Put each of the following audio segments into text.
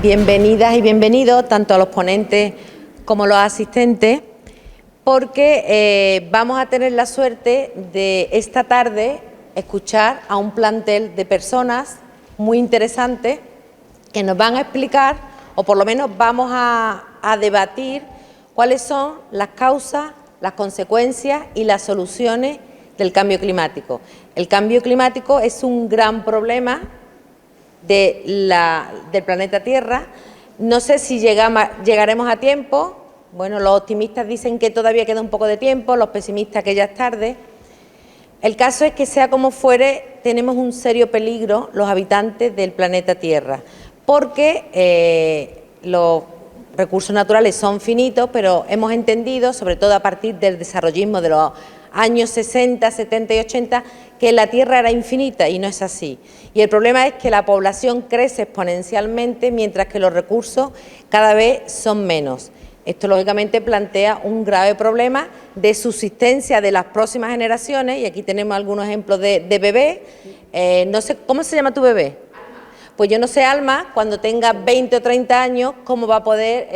Bienvenidas y bienvenidos tanto a los ponentes como los asistentes, porque vamos a tener la suerte de esta tarde escuchar a un plantel de personas muy interesantes que nos van a explicar, o por lo menos vamos a debatir, cuáles son las causas, las consecuencias y las soluciones del cambio climático. El cambio climático es un gran problema del planeta Tierra. No sé si llegaremos a tiempo. Bueno, los optimistas dicen que todavía queda un poco de tiempo, los pesimistas que ya es tarde. El caso es que, sea como fuere, tenemos un serio peligro los habitantes del planeta Tierra, porque los recursos naturales son finitos, pero hemos entendido, sobre todo a partir del desarrollismo de los años 60, 70 y 80, que la Tierra era infinita, y no es así. Y el problema es que la población crece exponencialmente, mientras que los recursos cada vez son menos. Esto, lógicamente, plantea un grave problema de subsistencia de las próximas generaciones, y aquí tenemos algunos ejemplos de bebés. No sé, ¿cómo se llama tu bebé? Pues yo no sé, Alma, cuando tenga 20 o 30 años, cómo va a poder,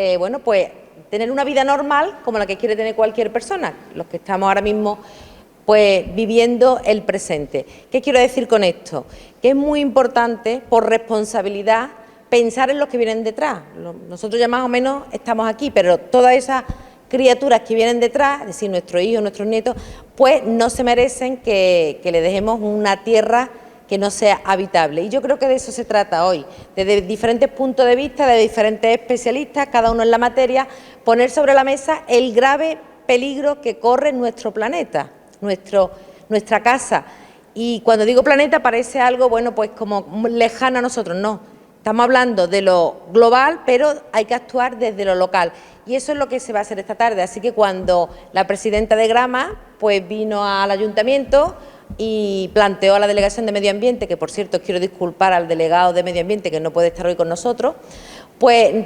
tener una vida normal como la que quiere tener cualquier persona, los que estamos ahora mismo viviendo el presente. ¿Qué quiero decir con esto? Que es muy importante, por responsabilidad, pensar en los que vienen detrás. Nosotros ya más o menos estamos aquí, pero todas esas criaturas que vienen detrás, es decir, nuestros hijos, nuestros nietos, pues no se merecen que le dejemos una tierra que no sea habitable. Y yo creo que de eso se trata hoy, desde diferentes puntos de vista, de diferentes especialistas, cada uno en la materia, poner sobre la mesa el grave peligro que corre nuestro planeta, nuestra casa. Y cuando digo planeta parece algo, pues como lejano a nosotros. No, estamos hablando de lo global, pero hay que actuar desde lo local. Y eso es lo que se va a hacer esta tarde. Así que cuando la presidenta de Grama vino al ayuntamiento y planteó a la Delegación de Medio Ambiente, que por cierto quiero disculpar al delegado de Medio Ambiente que no puede estar hoy con nosotros,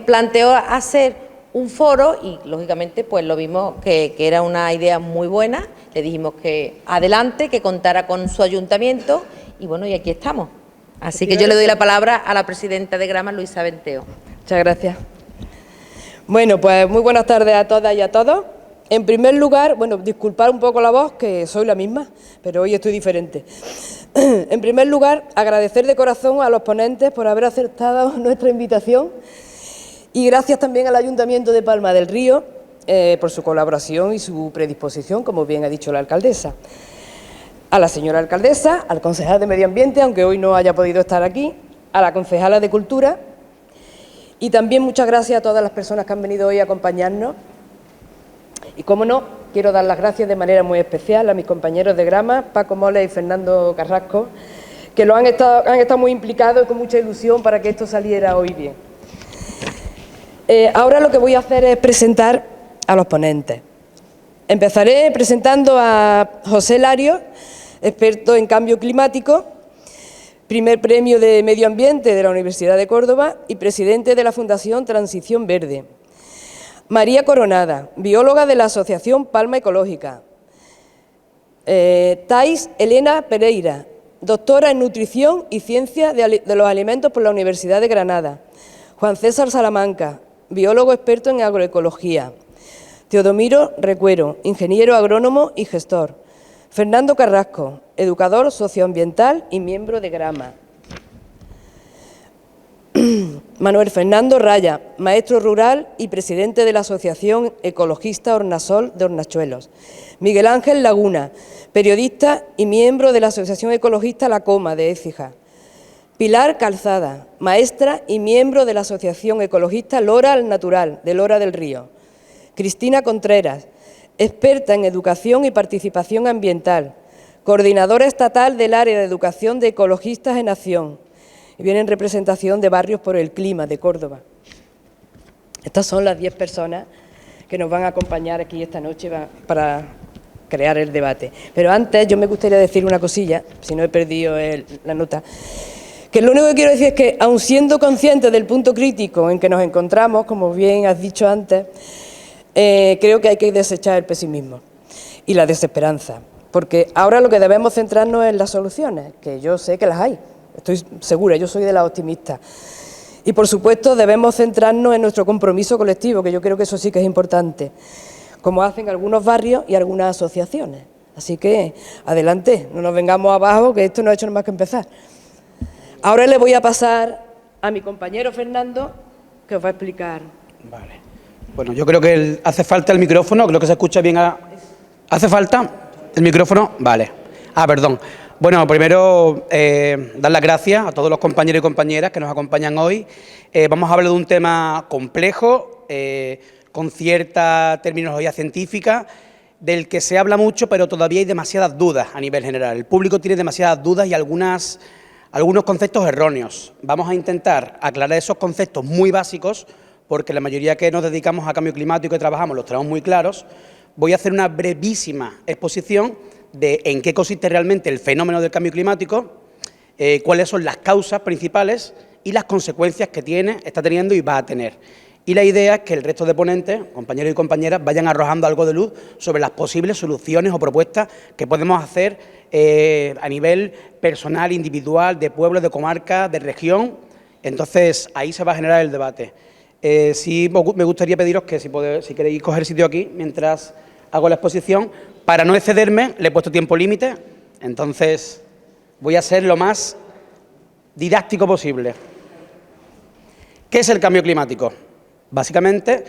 planteó hacer un foro y lógicamente lo vimos que era una idea muy buena. Le dijimos que adelante, que contara con su ayuntamiento y aquí estamos. Así que yo le doy la palabra a la presidenta de Grama, Luisa Benteo. Muchas gracias. Bueno, pues muy buenas tardes a todas y a todos. En primer lugar, disculpar un poco la voz, que soy la misma, pero hoy estoy diferente. En primer lugar, agradecer de corazón a los ponentes por haber aceptado nuestra invitación, y gracias también al Ayuntamiento de Palma del Río por su colaboración y su predisposición, como bien ha dicho la alcaldesa. A la señora alcaldesa, al concejal de Medio Ambiente, aunque hoy no haya podido estar aquí, a la concejala de Cultura, y también muchas gracias a todas las personas que han venido hoy a acompañarnos. Y, cómo no, quiero dar las gracias de manera muy especial a mis compañeros de Grama, Paco Moles y Fernando Carrasco, que han estado muy implicados y con mucha ilusión para que esto saliera hoy bien. Ahora lo que voy a hacer es presentar a los ponentes. Empezaré presentando a José Larios, experto en cambio climático, primer premio de Medio Ambiente de la Universidad de Córdoba y presidente de la Fundación Transición Verde. María Coronada, bióloga de la Asociación Palma Ecológica. Thais Elena Pereira, doctora en Nutrición y Ciencia de los Alimentos por la Universidad de Granada. Juan César Salamanca, biólogo experto en agroecología. Teodomiro Recuero, ingeniero agrónomo y gestor. Fernando Carrasco, educador socioambiental y miembro de Grama. Manuel Fernando Raya, maestro rural y presidente de la Asociación Ecologista Hornasol de Hornachuelos. Miguel Ángel Laguna, periodista y miembro de la Asociación Ecologista La Coma de Écija. Pilar Calzada, maestra y miembro de la Asociación Ecologista Lora al Natural de Lora del Río. Cristina Contreras, experta en educación y participación ambiental, coordinadora estatal del área de educación de Ecologistas en Acción, y viene en representación de Barrios por el Clima de Córdoba. Estas son las 10 personas que nos van a acompañar aquí esta noche para crear el debate. Pero antes yo me gustaría decir una cosilla, si no he perdido la nota, que lo único que quiero decir es que, aun siendo conscientes del punto crítico en que nos encontramos, como bien has dicho antes, creo que hay que desechar el pesimismo y la desesperanza, porque ahora lo que debemos centrarnos es en las soluciones, que yo sé que las hay. Estoy segura, yo soy de las optimistas. Y, por supuesto, debemos centrarnos en nuestro compromiso colectivo, que yo creo que eso sí que es importante, como hacen algunos barrios y algunas asociaciones. Así que, adelante, no nos vengamos abajo, que esto no ha hecho nada más que empezar. Ahora le voy a pasar a mi compañero Fernando, que os va a explicar. Vale. Bueno, yo creo que hace falta el micrófono, creo que se escucha bien. ¿Hace falta el micrófono? Vale. Perdón. Bueno, primero, dar las gracias a todos los compañeros y compañeras que nos acompañan hoy. Vamos a hablar de un tema complejo, con cierta terminología científica, del que se habla mucho, pero todavía hay demasiadas dudas a nivel general. El público tiene demasiadas dudas y algunos conceptos erróneos. Vamos a intentar aclarar esos conceptos muy básicos, porque la mayoría que nos dedicamos a cambio climático y trabajamos los tenemos muy claros. Voy a hacer una brevísima exposición de en qué consiste realmente el fenómeno del cambio climático, cuáles son las causas principales y las consecuencias que está teniendo y va a tener. Y la idea es que el resto de ponentes, compañeros y compañeras, vayan arrojando algo de luz sobre las posibles soluciones o propuestas que podemos hacer a nivel personal, individual, de pueblo, de comarca, de región. Entonces, ahí se va a generar el debate. Sí, me gustaría pediros que si queréis coger sitio aquí mientras hago la exposición. Para no excederme, le he puesto tiempo límite, entonces voy a ser lo más didáctico posible. ¿Qué es el cambio climático? Básicamente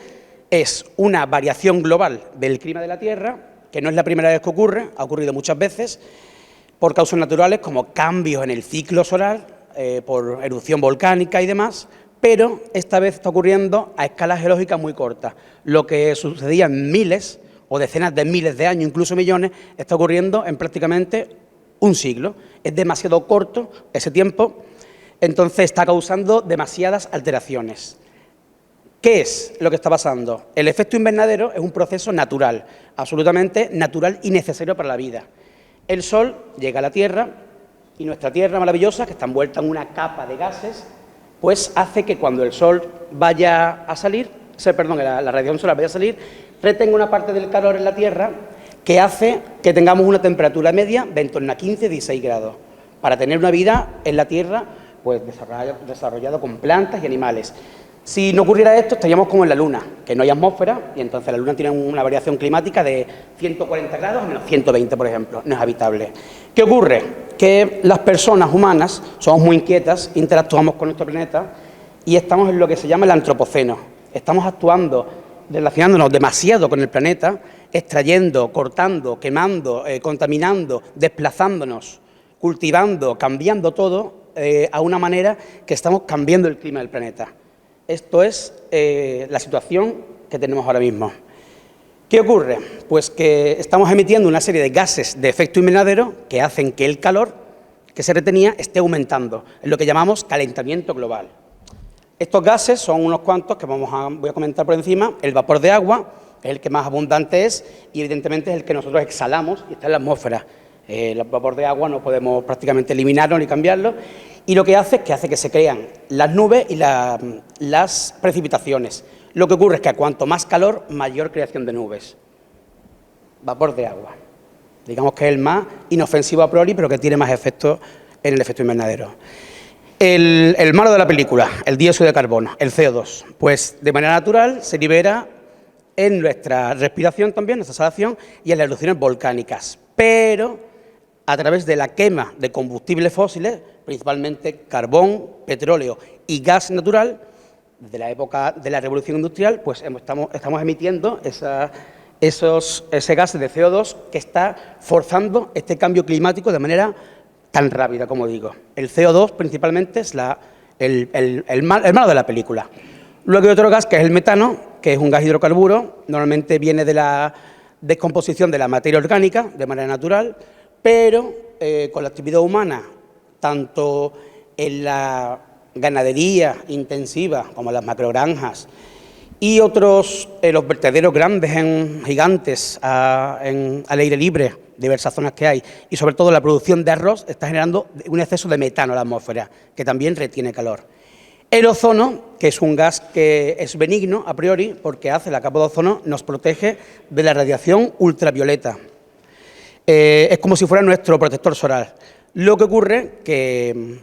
es una variación global del clima de la Tierra, que no es la primera vez que ocurre, ha ocurrido muchas veces, por causas naturales como cambios en el ciclo solar, por erupción volcánica y demás, pero esta vez está ocurriendo a escala geológica muy corta. Lo que sucedía en miles o decenas de miles de años, incluso millones, está ocurriendo en prácticamente un siglo. Es demasiado corto ese tiempo, entonces está causando demasiadas alteraciones. ¿Qué es lo que está pasando? El efecto invernadero es un proceso natural, absolutamente natural y necesario para la vida. El Sol llega a la Tierra y nuestra Tierra maravillosa, que está envuelta en una capa de gases, pues hace que cuando el Sol vaya a salir, la radiación solar vaya a salir, retenga una parte del calor en la Tierra que hace que tengamos una temperatura media de en torno a 15-16 grados, para tener una vida en la Tierra pues desarrollado con plantas y animales. Si no ocurriera esto, estaríamos como en la Luna, que no hay atmósfera, y entonces la Luna tiene una variación climática de 140 grados a menos 120, por ejemplo, no es habitable. ¿Qué ocurre? Que las personas humanas somos muy inquietas, interactuamos con nuestro planeta y estamos en lo que se llama el antropoceno. Estamos actuando, relacionándonos demasiado con el planeta, extrayendo, cortando, quemando, contaminando, desplazándonos, cultivando, cambiando todo a una manera que estamos cambiando el clima del planeta. Esto es la situación que tenemos ahora mismo. ¿Qué ocurre? Pues que estamos emitiendo una serie de gases de efecto invernadero que hacen que el calor que se retenía esté aumentando, es lo que llamamos calentamiento global. Estos gases son unos cuantos que voy a comentar por encima. El vapor de agua es el que más abundante es y evidentemente es el que nosotros exhalamos y está en la atmósfera. El vapor de agua no podemos prácticamente eliminarlo ni cambiarlo y lo que hace es que se crean las nubes y las precipitaciones. Lo que ocurre es que cuanto más calor, mayor creación de nubes. Vapor de agua. Digamos que es el más inofensivo a priori, pero que tiene más efecto en el efecto invernadero. El malo de la película, el dióxido de carbono, el CO2, pues de manera natural se libera en nuestra respiración también, nuestra exhalación y en las erupciones volcánicas, pero a través de la quema de combustibles fósiles, principalmente carbón, petróleo y gas natural, desde la época de la revolución industrial, pues estamos emitiendo ese gas de CO2 que está forzando este cambio climático de manera tan rápida, como digo. El CO2 principalmente es el malo de la película. Luego hay otro gas que es el metano, que es un gas hidrocarburo, normalmente viene de la descomposición de la materia orgánica de manera natural, pero con la actividad humana, tanto en la ganadería intensiva como en las macrogranjas y otros, los vertederos grandes, gigantes, al aire libre, diversas zonas que hay, y sobre todo la producción de arroz está generando un exceso de metano a la atmósfera, que también retiene calor. El ozono, que es un gas que es benigno a priori, porque hace la capa de ozono, nos protege de la radiación ultravioleta. Es como si fuera nuestro protector solar. Lo que ocurre que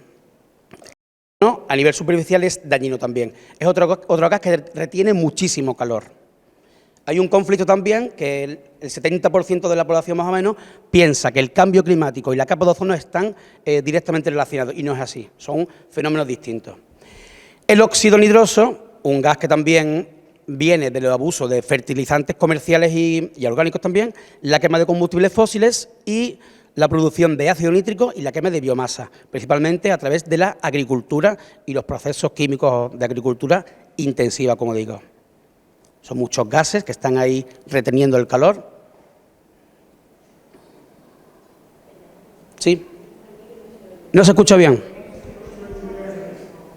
¿no? A nivel superficial es dañino también. Es otro gas que retiene muchísimo calor. Hay un conflicto también que el 70% de la población más o menos piensa que el cambio climático y la capa de ozono están directamente relacionados y no es así, son fenómenos distintos. El óxido nitroso, un gas que también viene del abuso de fertilizantes comerciales y orgánicos también, la quema de combustibles fósiles y la producción de ácido nítrico y la quema de biomasa, principalmente a través de la agricultura y los procesos químicos de agricultura intensiva, como digo. Son muchos gases que están ahí reteniendo el calor. ¿Sí? ¿No se escucha bien?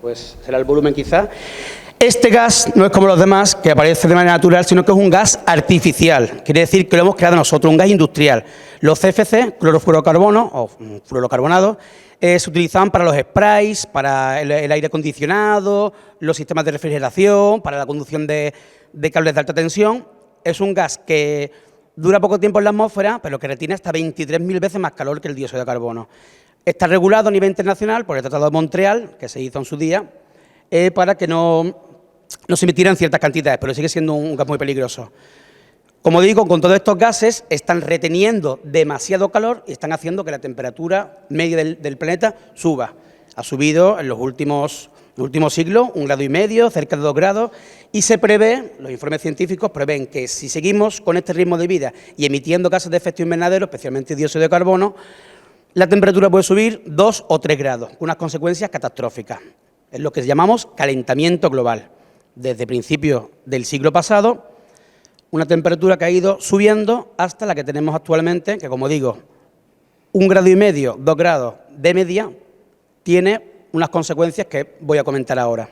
Pues será el volumen quizá. Este gas no es como los demás, que aparece de manera natural, sino que es un gas artificial. Quiere decir que lo hemos creado nosotros, un gas industrial. Los CFC, clorofluorocarbono o fluorocarbonados, se utilizan para los sprays, para el aire acondicionado, los sistemas de refrigeración, para la conducción de cables de alta tensión. Es un gas que dura poco tiempo en la atmósfera, pero que retiene hasta 23.000 veces más calor que el dióxido de carbono. Está regulado a nivel internacional por el Tratado de Montreal, que se hizo en su día, para que no se emitieran ciertas cantidades, pero sigue siendo un gas muy peligroso. Como digo, con todos estos gases están reteniendo demasiado calor y están haciendo que la temperatura media del planeta suba. Ha subido en los últimos siglos 1,5 grados, cerca de 2 grados, y se prevé, los informes científicos prevén que si seguimos con este ritmo de vida y emitiendo gases de efecto invernadero, especialmente dióxido de carbono, la temperatura puede subir 2 o 3 grados, con unas consecuencias catastróficas. Es lo que llamamos calentamiento global. Desde principios del siglo pasado, una temperatura que ha ido subiendo hasta la que tenemos actualmente, que como digo, 1,5 grados, 2 grados de media, tiene unas consecuencias que voy a comentar ahora.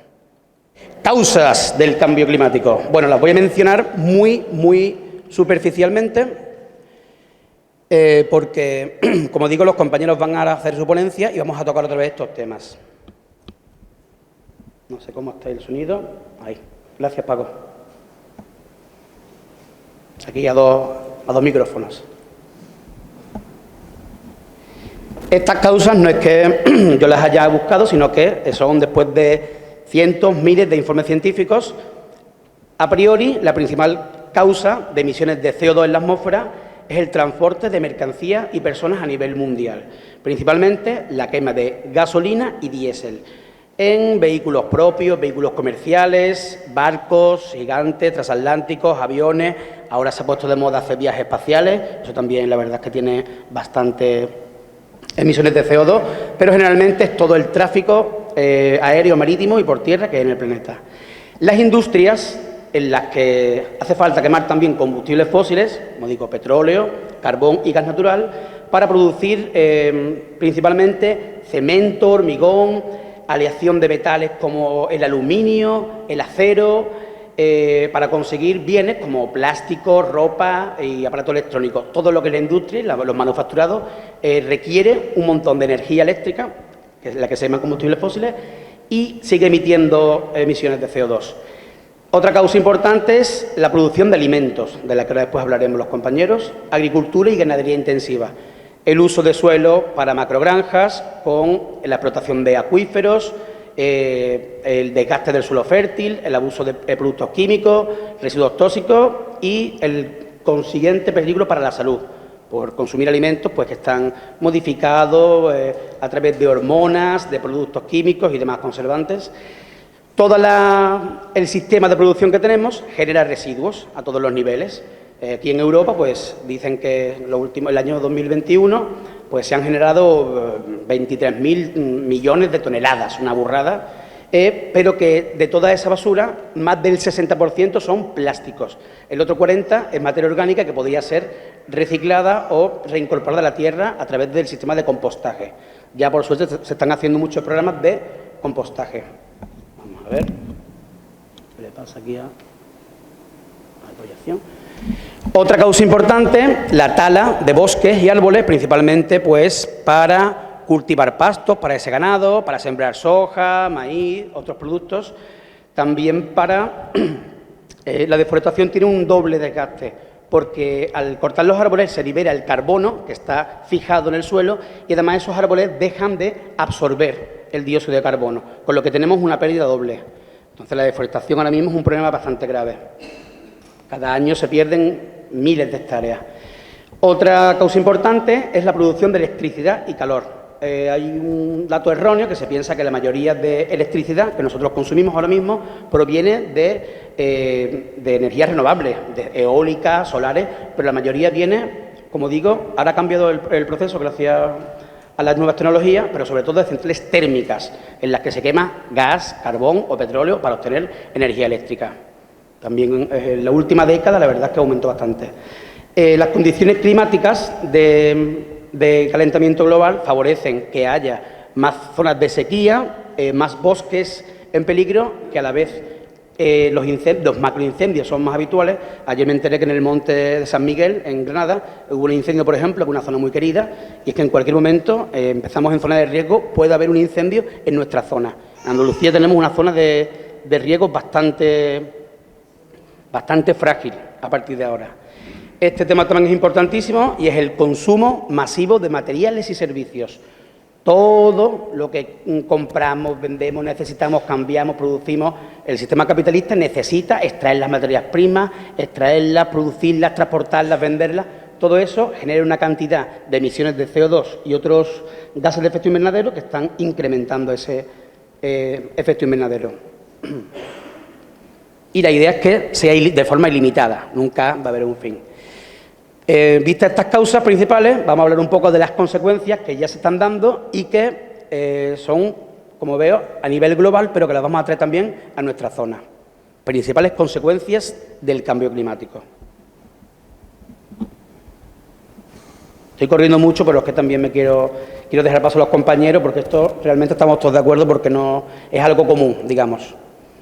Causas del cambio climático. Bueno, las voy a mencionar muy superficialmente, porque, como digo, los compañeros van a hacer su ponencia y vamos a tocar otra vez estos temas. No sé cómo está el sonido. Ahí. Gracias, Paco. Aquí a dos micrófonos. Estas causas no es que yo las haya buscado, sino que son después de cientos, miles de informes científicos. A priori, la principal causa de emisiones de CO2 en la atmósfera es el transporte de mercancías y personas a nivel mundial, principalmente la quema de gasolina y diésel en vehículos propios, vehículos comerciales, barcos gigantes, transatlánticos, aviones. Ahora se ha puesto de moda hacer viajes espaciales, eso también la verdad es que tiene bastante emisiones de CO2, pero generalmente es todo el tráfico aéreo, marítimo y por tierra que hay en el planeta. Las industrias en las que hace falta quemar también combustibles fósiles, como digo, petróleo, carbón y gas natural, para producir principalmente cemento, hormigón, aleación de metales como el aluminio, el acero, para conseguir bienes como plástico, ropa y aparatos electrónicos. Todo lo que la industria, los manufacturados, requiere un montón de energía eléctrica, que es la que se llama combustibles fósiles, y sigue emitiendo emisiones de CO2. Otra causa importante es la producción de alimentos, de la que ahora después hablaremos los compañeros, agricultura y ganadería intensiva. El uso de suelo para macrogranjas con la explotación de acuíferos, el desgaste del suelo fértil, el abuso de productos químicos, residuos tóxicos y el consiguiente peligro para la salud por consumir alimentos pues, que están modificados a través de hormonas, de productos químicos y demás conservantes. Todo el sistema de producción que tenemos genera residuos a todos los niveles. Aquí en Europa, pues dicen que el año 2021 pues, se han generado 23.000 millones de toneladas, una burrada, pero que de toda esa basura, más del 60% son plásticos. El otro 40% es materia orgánica que podría ser reciclada o reincorporada a la tierra a través del sistema de compostaje. Ya, por suerte, se están haciendo muchos programas de compostaje. Vamos a ver. ¿Qué le pasa aquí a la proyección? Otra causa importante, la tala de bosques y árboles, principalmente pues para cultivar pastos para ese ganado, para sembrar soja, maíz, otros productos. También para la deforestación tiene un doble desgaste, porque al cortar los árboles se libera el carbono que está fijado en el suelo y además esos árboles dejan de absorber el dióxido de carbono, con lo que tenemos una pérdida doble. Entonces, la deforestación ahora mismo es un problema bastante grave. Cada año se pierden miles de hectáreas. Otra causa importante es la producción de electricidad y calor. Hay un dato erróneo que se piensa que la mayoría de electricidad que nosotros consumimos ahora mismo proviene de energías renovables, de eólicas, solares, pero la mayoría viene, como digo, ahora ha cambiado el proceso gracias a las nuevas tecnologías, pero sobre todo de centrales térmicas, en las que se quema gas, carbón o petróleo para obtener energía eléctrica. También en la última década la verdad es que aumentó bastante. Las condiciones climáticas de calentamiento global favorecen que haya más zonas de sequía, más bosques en peligro, que a la vez los macroincendios son más habituales. Ayer me enteré que en el monte de San Miguel, en Granada, hubo un incendio, por ejemplo, en una zona muy querida, y es que en cualquier momento empezamos en zona de riesgo, puede haber un incendio en nuestra zona. En Andalucía tenemos una zona de riesgo bastante frágil a partir de ahora. Este tema también es importantísimo y es el consumo masivo de materiales y servicios. Todo lo que compramos, vendemos, necesitamos, cambiamos, producimos, el sistema capitalista necesita extraer las materias primas, extraerlas, producirlas, transportarlas, venderlas. Todo eso genera una cantidad de emisiones de CO2 y otros gases de efecto invernadero que están incrementando ese efecto invernadero. Y la idea es que sea de forma ilimitada, nunca va a haber un fin. Vistas estas causas principales, vamos a hablar un poco de las consecuencias que ya se están dando y que son, como veo, a nivel global, pero que las vamos a traer también a nuestra zona. Principales consecuencias del cambio climático. Estoy corriendo mucho, pero es que también me quiero dejar paso a los compañeros, porque esto realmente estamos todos de acuerdo, porque no es algo común, digamos.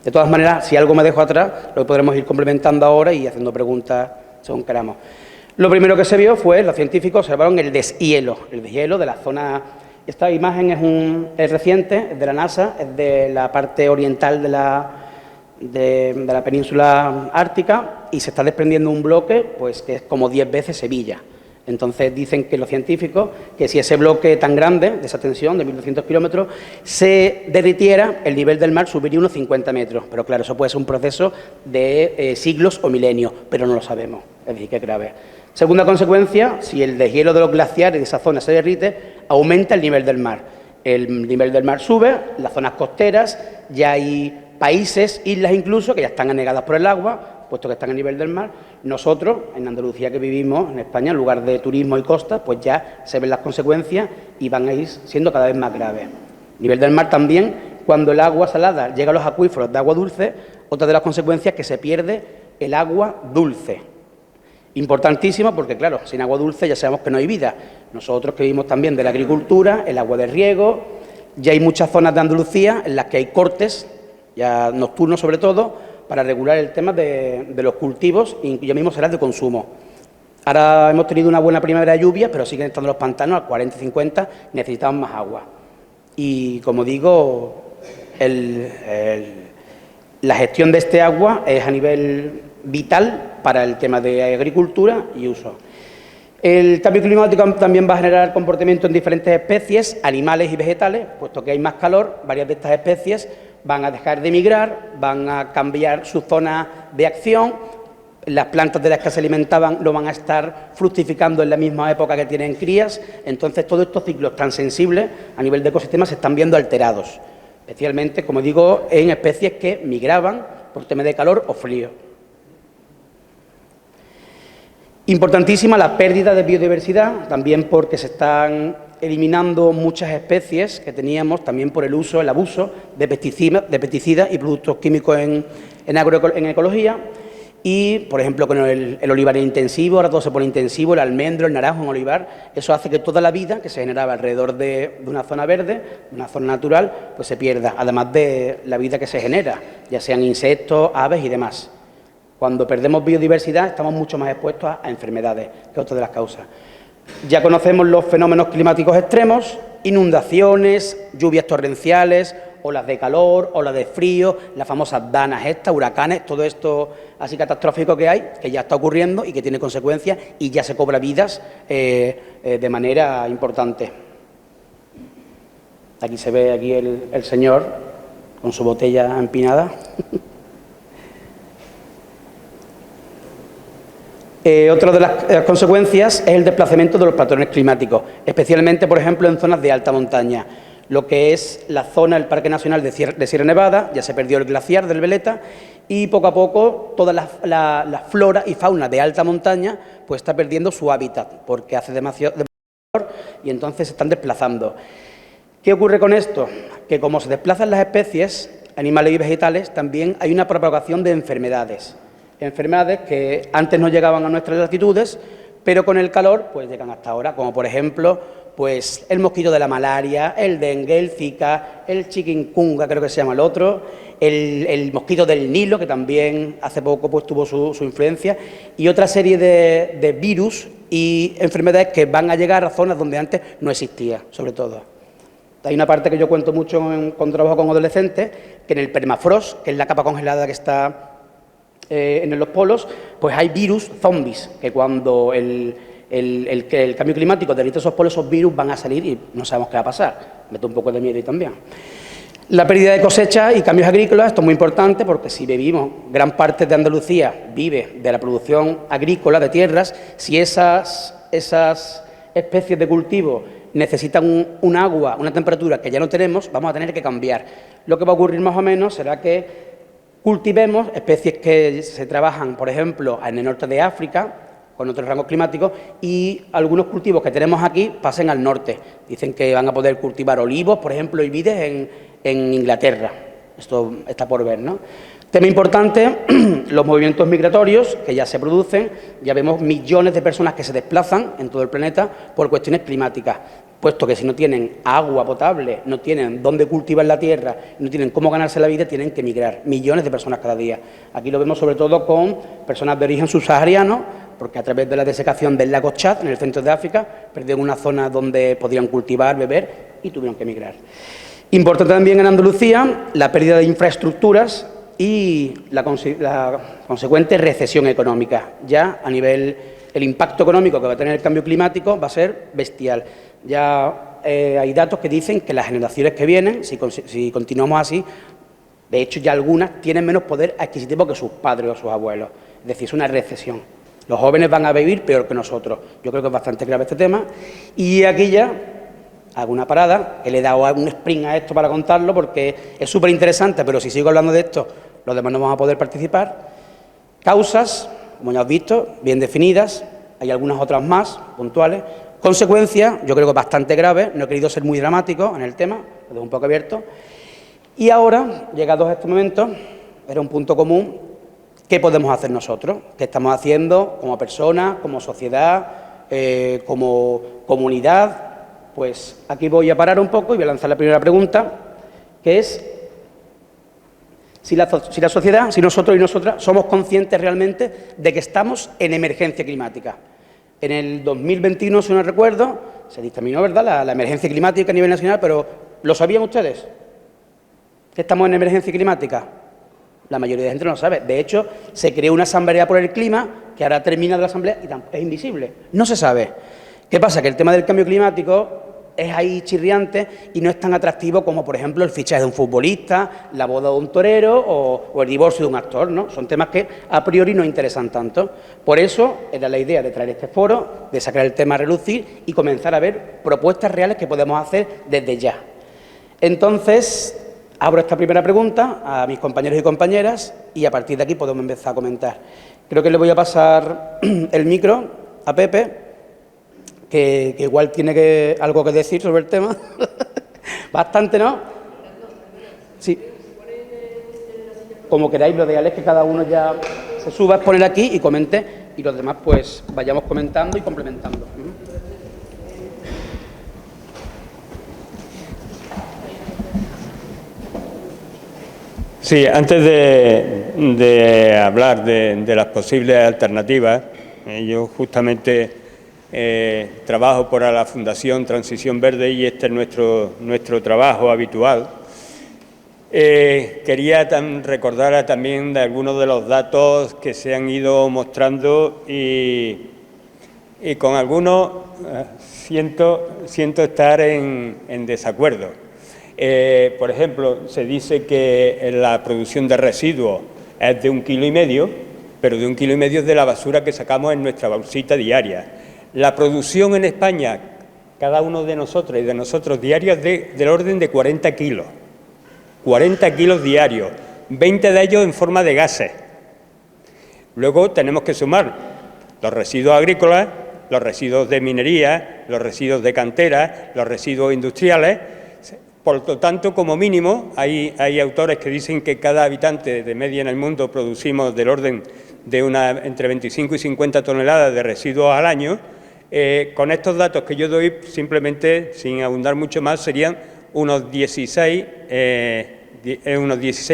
De todas maneras, si algo me dejo atrás, lo podremos ir complementando ahora y haciendo preguntas según queramos. Lo primero que se vio fue, los científicos observaron el deshielo de la zona. Esta imagen es reciente, es de la NASA, es de la parte oriental de la península ártica y se está desprendiendo un bloque pues que es como 10 veces Sevilla. Entonces dicen que los científicos que si ese bloque tan grande, de esa tensión de 1.200 kilómetros, se derritiera, el nivel del mar subiría unos 50 metros. Pero claro, eso puede ser un proceso de siglos o milenios, pero no lo sabemos. Es decir, que es grave. Segunda consecuencia, si el deshielo de los glaciares de esa zona se derrite, aumenta el nivel del mar. El nivel del mar sube, las zonas costeras, ya hay países, islas incluso, que ya están anegadas por el agua, puesto que están a nivel del mar. Nosotros, en Andalucía que vivimos, en España, en lugar de turismo y costa, pues ya se ven las consecuencias y van a ir siendo cada vez más graves. Nivel del mar también, cuando el agua salada llega a los acuíferos de agua dulce, otra de las consecuencias es que se pierde el agua dulce. Importantísimo porque, claro, sin agua dulce ya sabemos que no hay vida. Nosotros que vivimos también de la agricultura, el agua de riego, ya hay muchas zonas de Andalucía en las que hay cortes, ya nocturnos sobre todo, para regular el tema de los cultivos y ya mismo será de consumo. Ahora hemos tenido una buena primavera de lluvias, pero siguen estando los pantanos a 40 y 50, necesitamos más agua. Y, como digo, la gestión de este agua es a nivel vital para el tema de agricultura y uso. El cambio climático también va a generar comportamiento en diferentes especies, animales y vegetales, puesto que hay más calor, varias de estas especies van a dejar de migrar, van a cambiar su zona de acción, las plantas de las que se alimentaban no van a estar fructificando en la misma época que tienen crías, entonces todos estos ciclos tan sensibles a nivel de ecosistemas se están viendo alterados, especialmente, como digo, en especies que migraban por temas de calor o frío. Importantísima la pérdida de biodiversidad, también porque se están eliminando muchas especies que teníamos, también por el uso, el abuso de pesticidas y productos químicos en ecología. Y, por ejemplo, con el olivar intensivo, ahora todo se pone intensivo, el almendro, el naranjo en olivar, eso hace que toda la vida que se generaba alrededor de una zona verde, una zona natural, pues se pierda, además de la vida que se genera, ya sean insectos, aves y demás. Cuando perdemos biodiversidad estamos mucho más expuestos a enfermedades, que es otra de las causas. Ya conocemos los fenómenos climáticos extremos, inundaciones, lluvias torrenciales, olas de calor, olas de frío, las famosas danas estas, huracanes, todo esto así catastrófico que hay, que ya está ocurriendo y que tiene consecuencias y ya se cobra vidas de manera importante. Aquí se ve aquí el señor con su botella empinada. Otra de las consecuencias es el desplazamiento de los patrones climáticos, especialmente, por ejemplo, en zonas de alta montaña. Lo que es la zona del Parque Nacional de Sierra Nevada, ya se perdió el glaciar del Veleta, y poco a poco toda la flora y fauna de alta montaña pues está perdiendo su hábitat, porque hace demasiado calor y entonces se están desplazando. ¿Qué ocurre con esto? Que como se desplazan las especies, animales y vegetales, también hay una propagación de enfermedades. Enfermedades que antes no llegaban a nuestras latitudes, pero con el calor pues llegan hasta ahora, como por ejemplo pues el mosquito de la malaria, el dengue, el zika, el chikungunya, creo que se llama el otro, el mosquito del Nilo, que también hace poco pues tuvo su influencia, y otra serie de virus y enfermedades que van a llegar a zonas donde antes no existía, sobre todo. Hay una parte que yo cuento mucho cuando trabajo con adolescentes, que en el permafrost, que es la capa congelada que está en los polos, pues hay virus zombies, que cuando el cambio climático derrite esos polos, esos virus van a salir y no sabemos qué va a pasar. Mete un poco de miedo y también. La pérdida de cosechas y cambios agrícolas, esto es muy importante porque si vivimos, gran parte de Andalucía vive de la producción agrícola de tierras, si esas especies de cultivo necesitan un agua, una temperatura que ya no tenemos, vamos a tener que cambiar. Lo que va a ocurrir más o menos será que cultivemos especies que se trabajan, por ejemplo, en el norte de África, con otros rangos climáticos, y algunos cultivos que tenemos aquí pasen al norte. Dicen que van a poder cultivar olivos, por ejemplo, y vides en Inglaterra. Esto está por ver, ¿no? Tema importante, los movimientos migratorios que ya se producen. Ya vemos millones de personas que se desplazan en todo el planeta por cuestiones climáticas, puesto que si no tienen agua potable, no tienen dónde cultivar la tierra, no tienen cómo ganarse la vida, tienen que emigrar. Millones de personas cada día. Aquí lo vemos sobre todo con personas de origen subsahariano, porque a través de la desecación del lago Chad, en el centro de África, perdieron una zona donde podían cultivar, beber y tuvieron que emigrar. Importante también en Andalucía la pérdida de infraestructuras y la consecuente recesión económica. Ya a nivel, el impacto económico que va a tener el cambio climático va a ser bestial. Ya hay datos que dicen que las generaciones que vienen, si continuamos así, de hecho ya algunas tienen menos poder adquisitivo que sus padres o sus abuelos. Es decir, es una recesión. Los jóvenes van a vivir peor que nosotros. Yo creo que es bastante grave este tema. Y aquí ya hago una parada, que le he dado un sprint a esto para contarlo porque es súper interesante, pero si sigo hablando de esto, los demás no vamos a poder participar. Causas, como ya has visto, bien definidas, hay algunas otras más, puntuales. Consecuencias, yo creo que bastante graves, no he querido ser muy dramático en el tema, lo dejo un poco abierto. Y ahora, llegados a este momento, era un punto común, ¿qué podemos hacer nosotros? ¿Qué estamos haciendo como personas, como sociedad, como comunidad? Pues aquí voy a parar un poco y voy a lanzar la primera pregunta, que es si la sociedad, si nosotros y nosotras somos conscientes realmente de que estamos en emergencia climática. En el 2021, si no recuerdo, se dictaminó, ¿verdad?, la emergencia climática a nivel nacional, pero ¿lo sabían ustedes? ¿Que estamos en emergencia climática? La mayoría de gente no lo sabe. De hecho, se creó una asamblea por el clima, que ahora termina de la asamblea y es invisible. No se sabe. ¿Qué pasa? Que el tema del cambio climático es ahí chirriante y no es tan atractivo como, por ejemplo, el fichaje de un futbolista, la boda de un torero o el divorcio de un actor, ¿no? Son temas que a priori no interesan tanto. Por eso era la idea de traer este foro, de sacar el tema a relucir y comenzar a ver propuestas reales que podemos hacer desde ya. Entonces, abro esta primera pregunta a mis compañeros y compañeras y a partir de aquí podemos empezar a comentar. Creo que le voy a pasar el micro a Pepe, que igual tiene algo que decir sobre el tema. Bastante, ¿no? Sí. Como queráis, lo ideal es que cada uno ya se suba a exponer aquí y comente y los demás pues vayamos comentando y complementando. Sí, antes de hablar de las posibles alternativas, yo justamente trabajo para la Fundación Transición Verde y este es nuestro trabajo habitual. Quería recordar también de algunos de los datos que se han ido mostrando y con algunos siento estar en desacuerdo. Por ejemplo, se dice que la producción de residuos es de 1,5 kilos, pero de 1,5 kilos de la basura que sacamos en nuestra bolsita diaria. La producción en España, cada uno de nosotros y de nosotros diarios, del orden de 40 kilos. 40 kilos diarios, 20 de ellos en forma de gases. Luego tenemos que sumar los residuos agrícolas, los residuos de minería, los residuos de cantera, los residuos industriales. Por lo tanto, como mínimo, hay autores que dicen que cada habitante de media en el mundo producimos del orden de entre 25 y 50 toneladas de residuos al año. Con estos datos que yo doy, simplemente, sin abundar mucho más, serían unos 16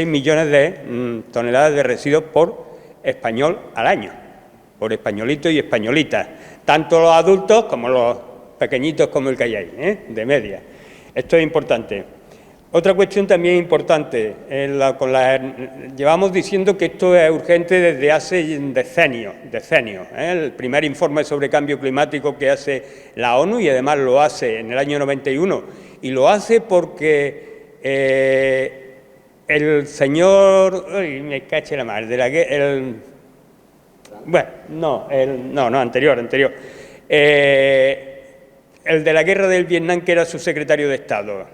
millones de toneladas de residuos por español al año, por españolitos y españolitas, tanto los adultos como los pequeñitos como el que hay ahí, de media. Esto es importante. Otra cuestión también importante, llevamos diciendo que esto es urgente desde hace decenios. El primer informe sobre cambio climático que hace la ONU, y además lo hace en el año 91, y lo hace porque el señor, me caché la madre, anterior. El de la guerra del Vietnam, que era su secretario de Estado.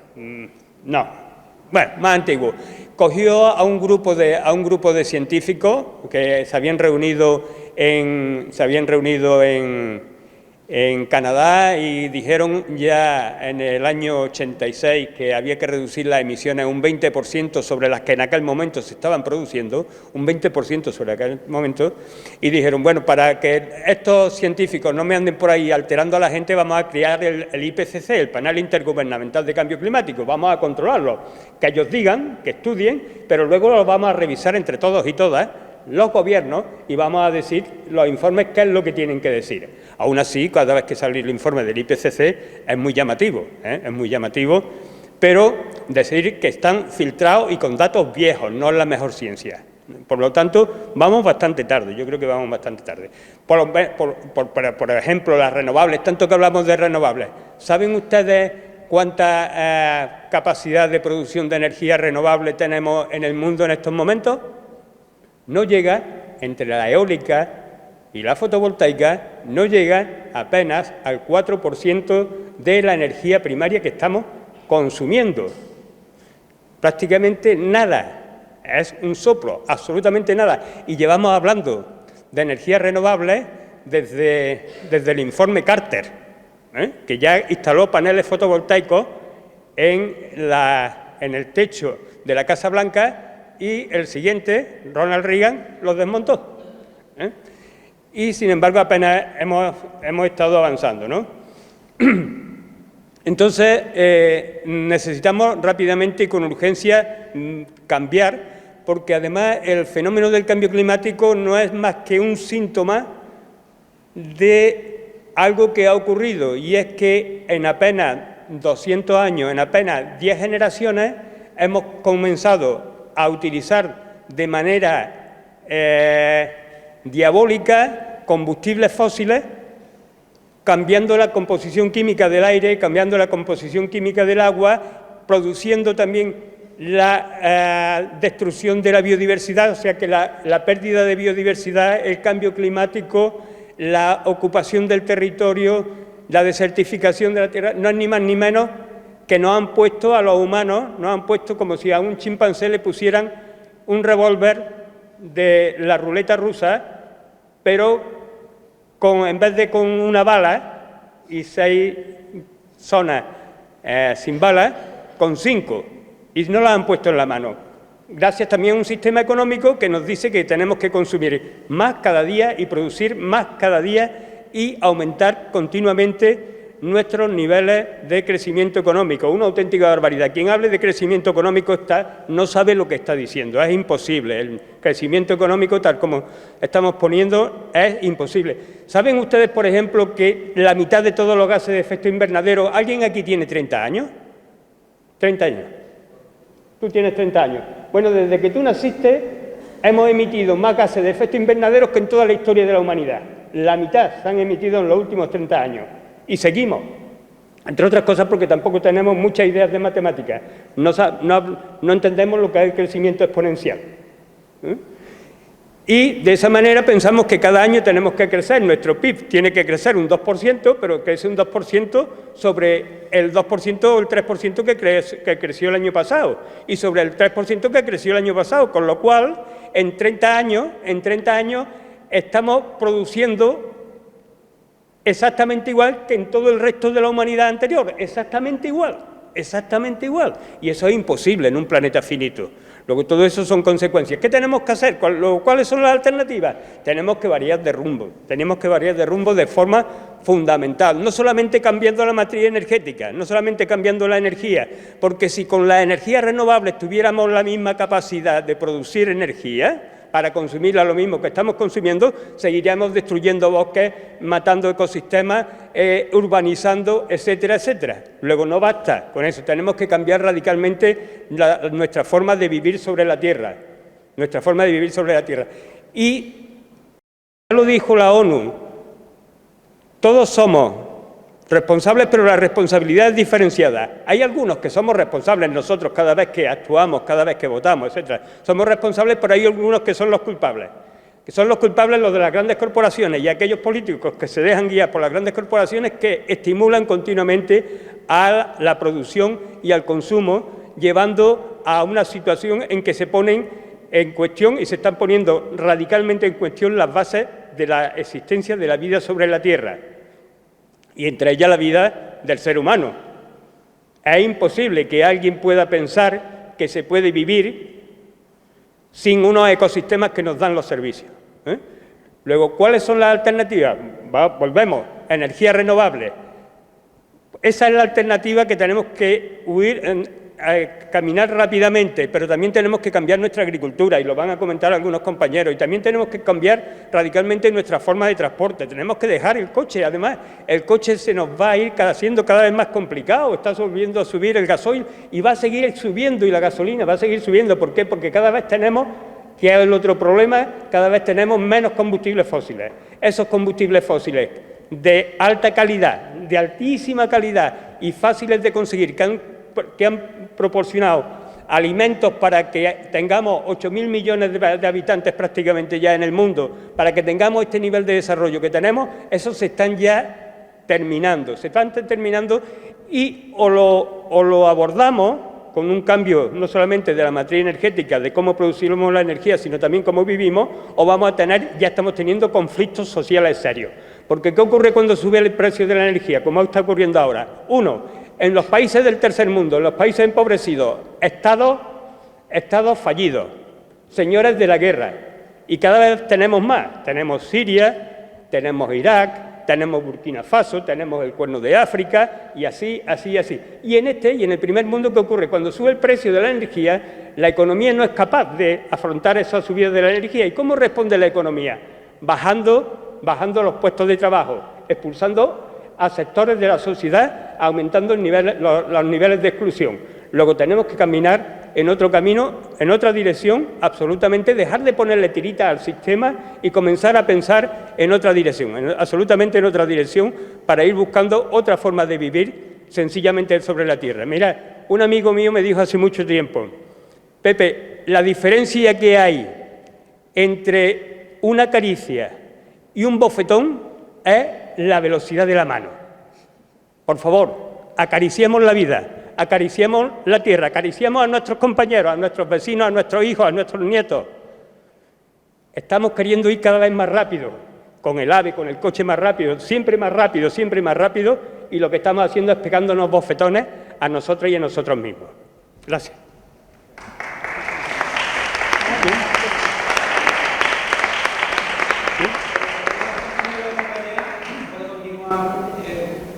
Más antiguo. Cogió a un grupo de científicos que se habían reunido en Canadá y dijeron ya en el año 86 que había que reducir las emisiones un 20% sobre las que en aquel momento se estaban produciendo, un 20% sobre aquel momento, y dijeron, bueno, para que estos científicos no me anden por ahí alterando a la gente, vamos a crear el IPCC, el Panel Intergubernamental de Cambio Climático, vamos a controlarlo, que ellos digan, que estudien, pero luego lo vamos a revisar entre todos y todas, los gobiernos, y vamos a decir los informes qué es lo que tienen que decir. Aún así, cada vez que sale el informe del IPCC es muy llamativo, pero decir que están filtrados y con datos viejos, no es la mejor ciencia. Por lo tanto, vamos bastante tarde, yo creo que vamos bastante tarde. Por ejemplo, las renovables, tanto que hablamos de renovables, ¿saben ustedes cuánta capacidad de producción de energía renovable tenemos en el mundo en estos momentos? No llega, entre la eólica y la fotovoltaica, no llega apenas al 4% de la energía primaria que estamos consumiendo. Prácticamente nada, es un soplo, absolutamente nada. Y llevamos hablando de energías renovables desde el informe Carter, que ya instaló paneles fotovoltaicos en el techo de la Casa Blanca, y el siguiente, Ronald Reagan, los desmontó. Y, sin embargo, apenas hemos estado avanzando, ¿no? Entonces, necesitamos rápidamente y con urgencia cambiar, porque además el fenómeno del cambio climático no es más que un síntoma de algo que ha ocurrido, y es que en apenas 200 años, en apenas 10 generaciones, hemos comenzado a utilizar de manera diabólica combustibles fósiles, cambiando la composición química del aire, cambiando la composición química del agua, produciendo también la destrucción de la biodiversidad, o sea que la pérdida de biodiversidad, el cambio climático, la ocupación del territorio, la desertificación de la tierra, no es ni más ni menos que nos han puesto a los humanos, nos han puesto como si a un chimpancé le pusieran un revólver de la ruleta rusa, pero en vez de con una bala y 6 zonas sin balas, con 5, y no las han puesto en la mano. Gracias también a un sistema económico que nos dice que tenemos que consumir más cada día y producir más cada día y aumentar continuamente nuestros niveles de crecimiento económico. Una auténtica barbaridad. Quien hable de crecimiento económico no sabe lo que está diciendo. Es imposible. El crecimiento económico, tal como estamos poniendo, es imposible. ¿Saben ustedes, por ejemplo, que la mitad de todos los gases de efecto invernadero, ¿alguien aquí tiene 30 años? 30 años. Tú tienes 30 años. Bueno, desde que tú naciste, hemos emitido más gases de efecto invernadero que en toda la historia de la humanidad. La mitad se han emitido en los últimos 30 años. Y seguimos. Entre otras cosas porque tampoco tenemos muchas ideas de matemáticas. No entendemos lo que es el crecimiento exponencial. Y de esa manera pensamos que cada año tenemos que crecer. Nuestro PIB tiene que crecer un 2%, pero crece un 2% sobre el 2% o el 3% que creció el año pasado. Y sobre el 3% que creció el año pasado. Con lo cual, en 30 años estamos produciendo exactamente igual que en todo el resto de la humanidad anterior, exactamente igual. Y eso es imposible en un planeta finito. Luego, todo eso son consecuencias. ¿Qué tenemos que hacer? ¿Cuáles son las alternativas? Tenemos que variar de rumbo de forma fundamental, no solamente cambiando la matriz energética, no solamente cambiando la energía, porque si con las energías renovables tuviéramos la misma capacidad de producir energía, para consumirla lo mismo que estamos consumiendo, seguiríamos destruyendo bosques, matando ecosistemas, urbanizando, etcétera, etcétera. Luego no basta con eso, tenemos que cambiar radicalmente nuestra forma de vivir sobre la Tierra. Y ya lo dijo la ONU, todos somos responsables, pero la responsabilidad es diferenciada. Hay algunos que somos responsables nosotros cada vez que actuamos, cada vez que votamos, etcétera. Somos responsables, pero hay algunos que son los culpables. Que son los culpables los de las grandes corporaciones y aquellos políticos que se dejan guiar por las grandes corporaciones que estimulan continuamente a la producción y al consumo, llevando a una situación en que se ponen en cuestión y se están poniendo radicalmente en cuestión las bases de la existencia de la vida sobre la Tierra. Y entre ellas la vida del ser humano. Es imposible que alguien pueda pensar que se puede vivir sin unos ecosistemas que nos dan los servicios. Luego, ¿cuáles son las alternativas? Volvemos, energía renovable. Esa es la alternativa que tenemos que caminar rápidamente, pero también tenemos que cambiar nuestra agricultura, y lo van a comentar algunos compañeros, y también tenemos que cambiar radicalmente nuestra forma de transporte, tenemos que dejar el coche, además el coche se nos va a ir siendo cada vez más complicado, está volviendo a subir el gasoil y va a seguir subiendo, y la gasolina va a seguir subiendo. ¿Por qué? Porque cada vez tenemos, que es el otro problema, cada vez tenemos menos combustibles fósiles. Esos combustibles fósiles de alta calidad, de altísima calidad y fáciles de conseguir, que han proporcionado alimentos para que tengamos 8.000 millones de habitantes prácticamente ya en el mundo, para que tengamos este nivel de desarrollo que tenemos, esos se están ya terminando, y o lo abordamos con un cambio no solamente de la matriz energética, de cómo producimos la energía, sino también cómo vivimos, o ya estamos teniendo conflictos sociales serios. Porque ¿qué ocurre cuando sube el precio de la energía? Como está ocurriendo ahora. Uno, en los países del tercer mundo, en los países empobrecidos, estados fallidos, señores de la guerra, y cada vez tenemos más. Tenemos Siria, tenemos Irak, tenemos Burkina Faso, tenemos el Cuerno de África, y así. Y en el primer mundo, ¿qué ocurre? Cuando sube el precio de la energía, la economía no es capaz de afrontar esa subida de la energía. ¿Y cómo responde la economía? Bajando los puestos de trabajo, expulsando a sectores de la sociedad, aumentando los niveles de exclusión. Luego tenemos que caminar en otro camino, en otra dirección, absolutamente, dejar de ponerle tirita al sistema y comenzar a pensar en otra dirección, absolutamente en otra dirección, para ir buscando otra forma de vivir sencillamente sobre la Tierra. Mira, un amigo mío me dijo hace mucho tiempo, Pepe, la diferencia que hay entre una caricia y un bofetón es la velocidad de la mano. Por favor, acariciemos la vida, acariciemos la tierra, acariciemos a nuestros compañeros, a nuestros vecinos, a nuestros hijos, a nuestros nietos. Estamos queriendo ir cada vez más rápido, con el AVE, con el coche más rápido, siempre más rápido, y lo que estamos haciendo es pegándonos bofetones a nosotros y a nosotros mismos. Gracias.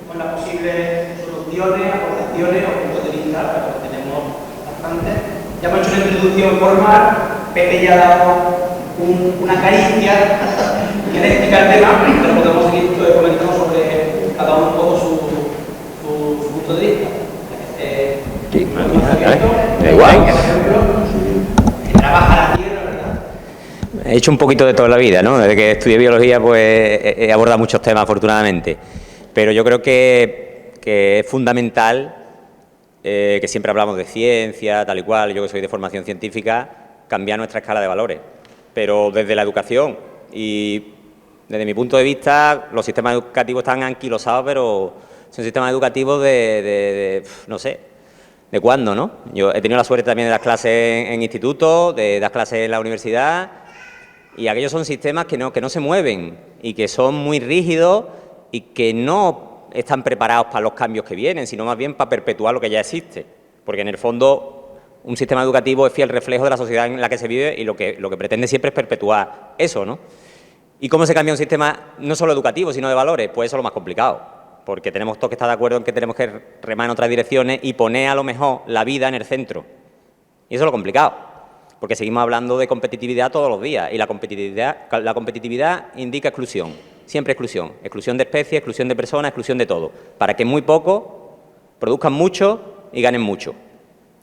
Con las posibles soluciones, aportaciones o puntos de vista, pero tenemos bastante. Ya hemos hecho una introducción formal, Pepe ya ha dado una caricia, quiere explicar el tema, pero podemos seguir comentando sobre cada uno un poco su punto de vista. Da igual. Que trabaja la tierra, ¿verdad? He hecho un poquito de toda la vida, ¿no? Desde que estudié biología, pues he abordado muchos temas, afortunadamente. Pero yo creo que que es fundamental, que siempre hablamos de ciencia, tal y cual, yo que soy de formación científica, cambiar nuestra escala de valores. Pero desde la educación y desde mi punto de vista, los sistemas educativos están anquilosados, pero son sistemas educativos no sé, de cuándo, ¿no? Yo he tenido la suerte también de dar clases en institutos, de dar clases en la universidad, y aquellos son sistemas que no se mueven y que son muy rígidos y que no están preparados para los cambios que vienen, sino más bien para perpetuar lo que ya existe. Porque en el fondo un sistema educativo es fiel reflejo de la sociedad en la que se vive y lo que pretende siempre es perpetuar eso, ¿no? ¿Y cómo se cambia un sistema no solo educativo, sino de valores? Pues eso es lo más complicado, porque tenemos todos que estar de acuerdo en que tenemos que remar en otras direcciones y poner a lo mejor la vida en el centro. Y eso es lo complicado, porque seguimos hablando de competitividad todos los días, y la competitividad indica exclusión, siempre exclusión. Exclusión de especies, exclusión de personas, exclusión de todo, para que muy pocos produzcan mucho y ganen mucho.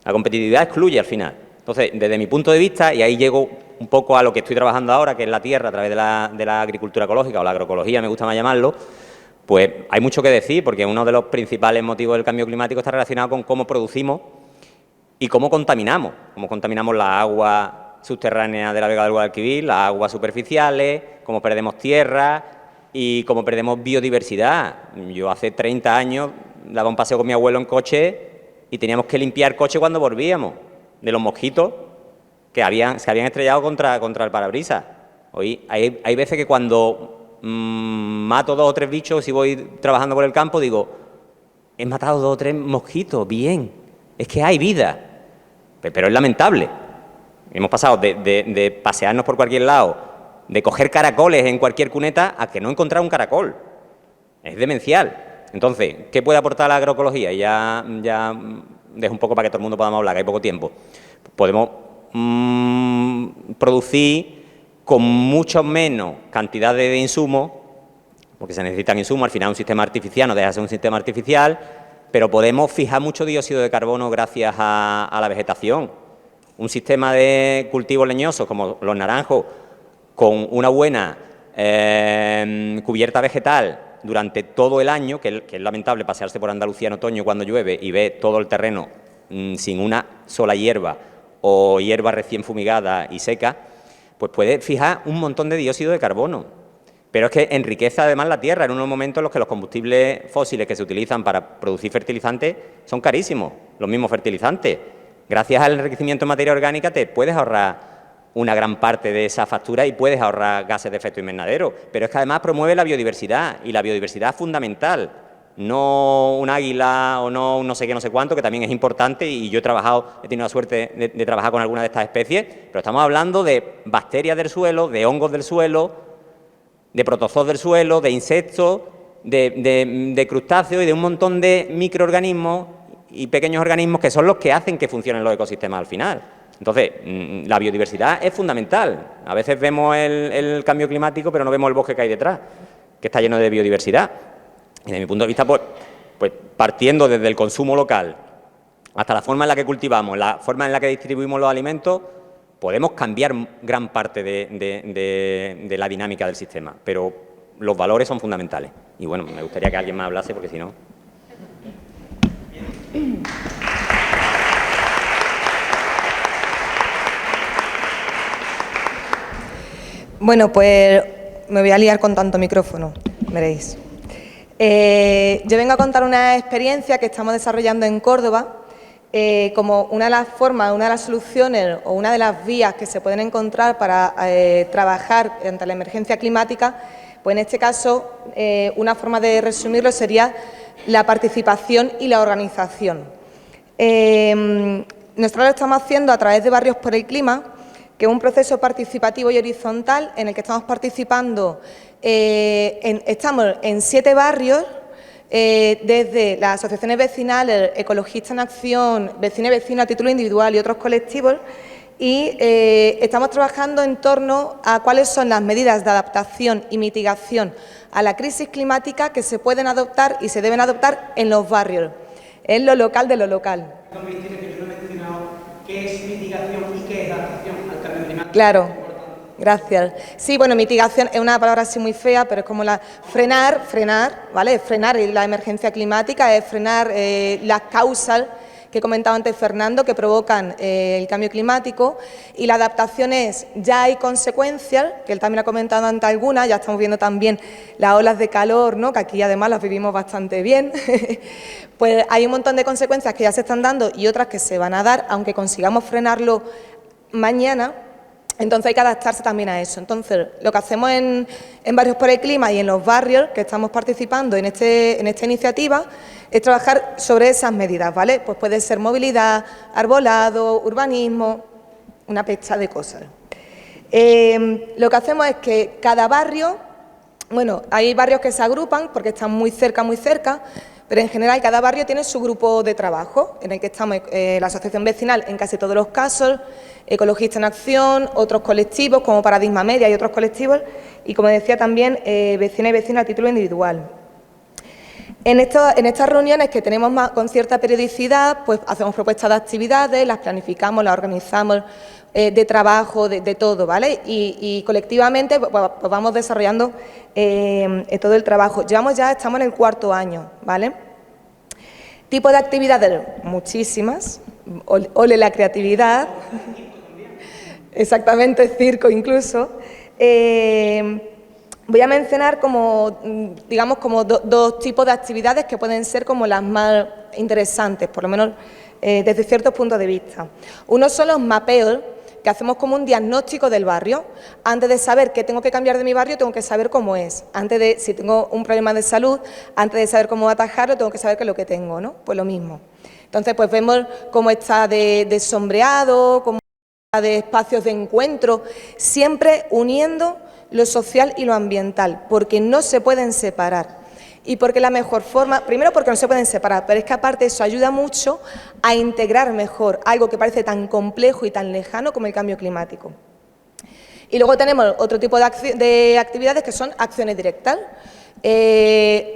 La competitividad excluye al final. Entonces, desde mi punto de vista, y ahí llego un poco a lo que estoy trabajando ahora, que es la tierra a través de la agricultura ecológica, o la agroecología, me gusta más llamarlo, pues hay mucho que decir, porque uno de los principales motivos del cambio climático está relacionado con cómo producimos y cómo contaminamos la agua subterránea de la Vega del Guadalquivir, las aguas superficiales, cómo perdemos tierra y cómo perdemos biodiversidad. Yo hace 30 años daba un paseo con mi abuelo en coche y teníamos que limpiar el coche cuando volvíamos, de los mosquitos que se habían estrellado contra el parabrisas. Hoy hay veces que cuando mato 2 o 3 bichos, si voy trabajando por el campo, digo, he matado 2 o 3 mosquitos, bien, es que hay vida, pero es lamentable. Hemos pasado de pasearnos por cualquier lado, de coger caracoles en cualquier cuneta, a que no encontrar un caracol. Es demencial. Entonces, ¿qué puede aportar la agroecología? Y ya dejo un poco para que todo el mundo podamos hablar, que hay poco tiempo. Podemos producir con mucho menos cantidad de insumos, porque se necesitan insumos, al final un sistema artificial no deja de ser un sistema artificial, pero podemos fijar mucho dióxido de carbono gracias a la vegetación. Un sistema de cultivos leñosos como los naranjos, con una buena cubierta vegetal durante todo el año, que es lamentable pasearse por Andalucía en otoño cuando llueve y ver todo el terreno sin una sola hierba o hierba recién fumigada y seca, pues puede fijar un montón de dióxido de carbono. Pero es que enriquece además la tierra en unos momentos en los que los combustibles fósiles que se utilizan para producir fertilizantes son carísimos, los mismos fertilizantes. Gracias al enriquecimiento en materia orgánica te puedes ahorrar una gran parte de esa factura y puedes ahorrar gases de efecto invernadero. Pero es que además promueve la biodiversidad, y la biodiversidad es fundamental. No un águila o no un no sé qué, no sé cuánto, que también es importante, y yo he tenido la suerte de trabajar con alguna de estas especies, pero estamos hablando de bacterias del suelo, de hongos del suelo, de protozoos del suelo, de insectos, de crustáceos y de un montón de microorganismos y pequeños organismos que son los que hacen que funcionen los ecosistemas al final. Entonces, la biodiversidad es fundamental. A veces vemos el cambio climático, pero no vemos el bosque que hay detrás, que está lleno de biodiversidad. Y desde mi punto de vista, pues partiendo desde el consumo local hasta la forma en la que cultivamos, la forma en la que distribuimos los alimentos, podemos cambiar gran parte de la dinámica del sistema, pero los valores son fundamentales. Y bueno, me gustaría que alguien más hablase, porque si no... Bueno, pues me voy a liar con tanto micrófono, veréis. Yo vengo a contar una experiencia que estamos desarrollando en Córdoba, como una de las formas, una de las soluciones o una de las vías que se pueden encontrar para trabajar ante la emergencia climática. Pues en este caso, una forma de resumirlo sería la participación y la organización. Nosotros lo estamos haciendo a través de Barrios por el Clima, que es un proceso participativo y horizontal en el que estamos participando, estamos en 7 barrios, desde las asociaciones vecinales, Ecologistas en Acción, Vecina y Vecino a título individual y otros colectivos, y estamos trabajando en torno a cuáles son las medidas de adaptación y mitigación a la crisis climática que se pueden adoptar y se deben adoptar en los barrios, en lo local de lo local. ¿Qué es mitigación y qué es adaptación al cambio climático? Claro, Gracias. Sí, bueno, mitigación es una palabra así muy fea, pero es como frenar, ¿vale? Frenar la emergencia climática, es frenar las causas que comentaba antes Fernando, que provocan el cambio climático, y la adaptación es, ya hay consecuencias, que él también ha comentado antes algunas, ya estamos viendo también las olas de calor, ¿no?, que aquí además las vivimos bastante bien, pues hay un montón de consecuencias que ya se están dando y otras que se van a dar, aunque consigamos frenarlo mañana. Entonces hay que adaptarse también a eso. Entonces, lo que hacemos en Barrios por el Clima y en los barrios que estamos participando en esta iniciativa es trabajar sobre esas medidas, ¿vale? Pues puede ser movilidad, arbolado, urbanismo, una pesta de cosas. Lo que hacemos es que cada barrio, bueno, hay barrios que se agrupan porque están muy cerca, pero en general cada barrio tiene su grupo de trabajo, en el que estamos la asociación vecinal en casi todos los casos, Ecologistas en Acción, otros colectivos como Paradigma Media y otros colectivos, y como decía también, vecinas y vecinos a título individual. En estas reuniones que tenemos con cierta periodicidad, pues hacemos propuestas de actividades, las planificamos, las organizamos, de trabajo, de todo, ¿vale? Y colectivamente pues vamos desarrollando todo el trabajo. Estamos en el 4º año, ¿vale? Tipo de actividades, muchísimas, ole la creatividad, exactamente, circo incluso. Voy a mencionar digamos, dos tipos de actividades que pueden ser como las más interesantes, por lo menos desde ciertos puntos de vista. Uno son los mapeos, que hacemos como un diagnóstico del barrio. Antes de saber qué tengo que cambiar de mi barrio, tengo que saber cómo es. Antes de, si tengo un problema de salud, antes de saber cómo atajarlo, tengo que saber qué es lo que tengo, ¿no? Pues lo mismo. Entonces, pues vemos cómo está de sombreado, cómo está de espacios de encuentro, siempre uniendo lo social y lo ambiental, porque no se pueden separar. Y porque la mejor forma, primero porque no se pueden separar, pero es que aparte eso ayuda mucho a integrar mejor algo que parece tan complejo y tan lejano como el cambio climático. Y luego tenemos otro tipo de actividades que son acciones directas.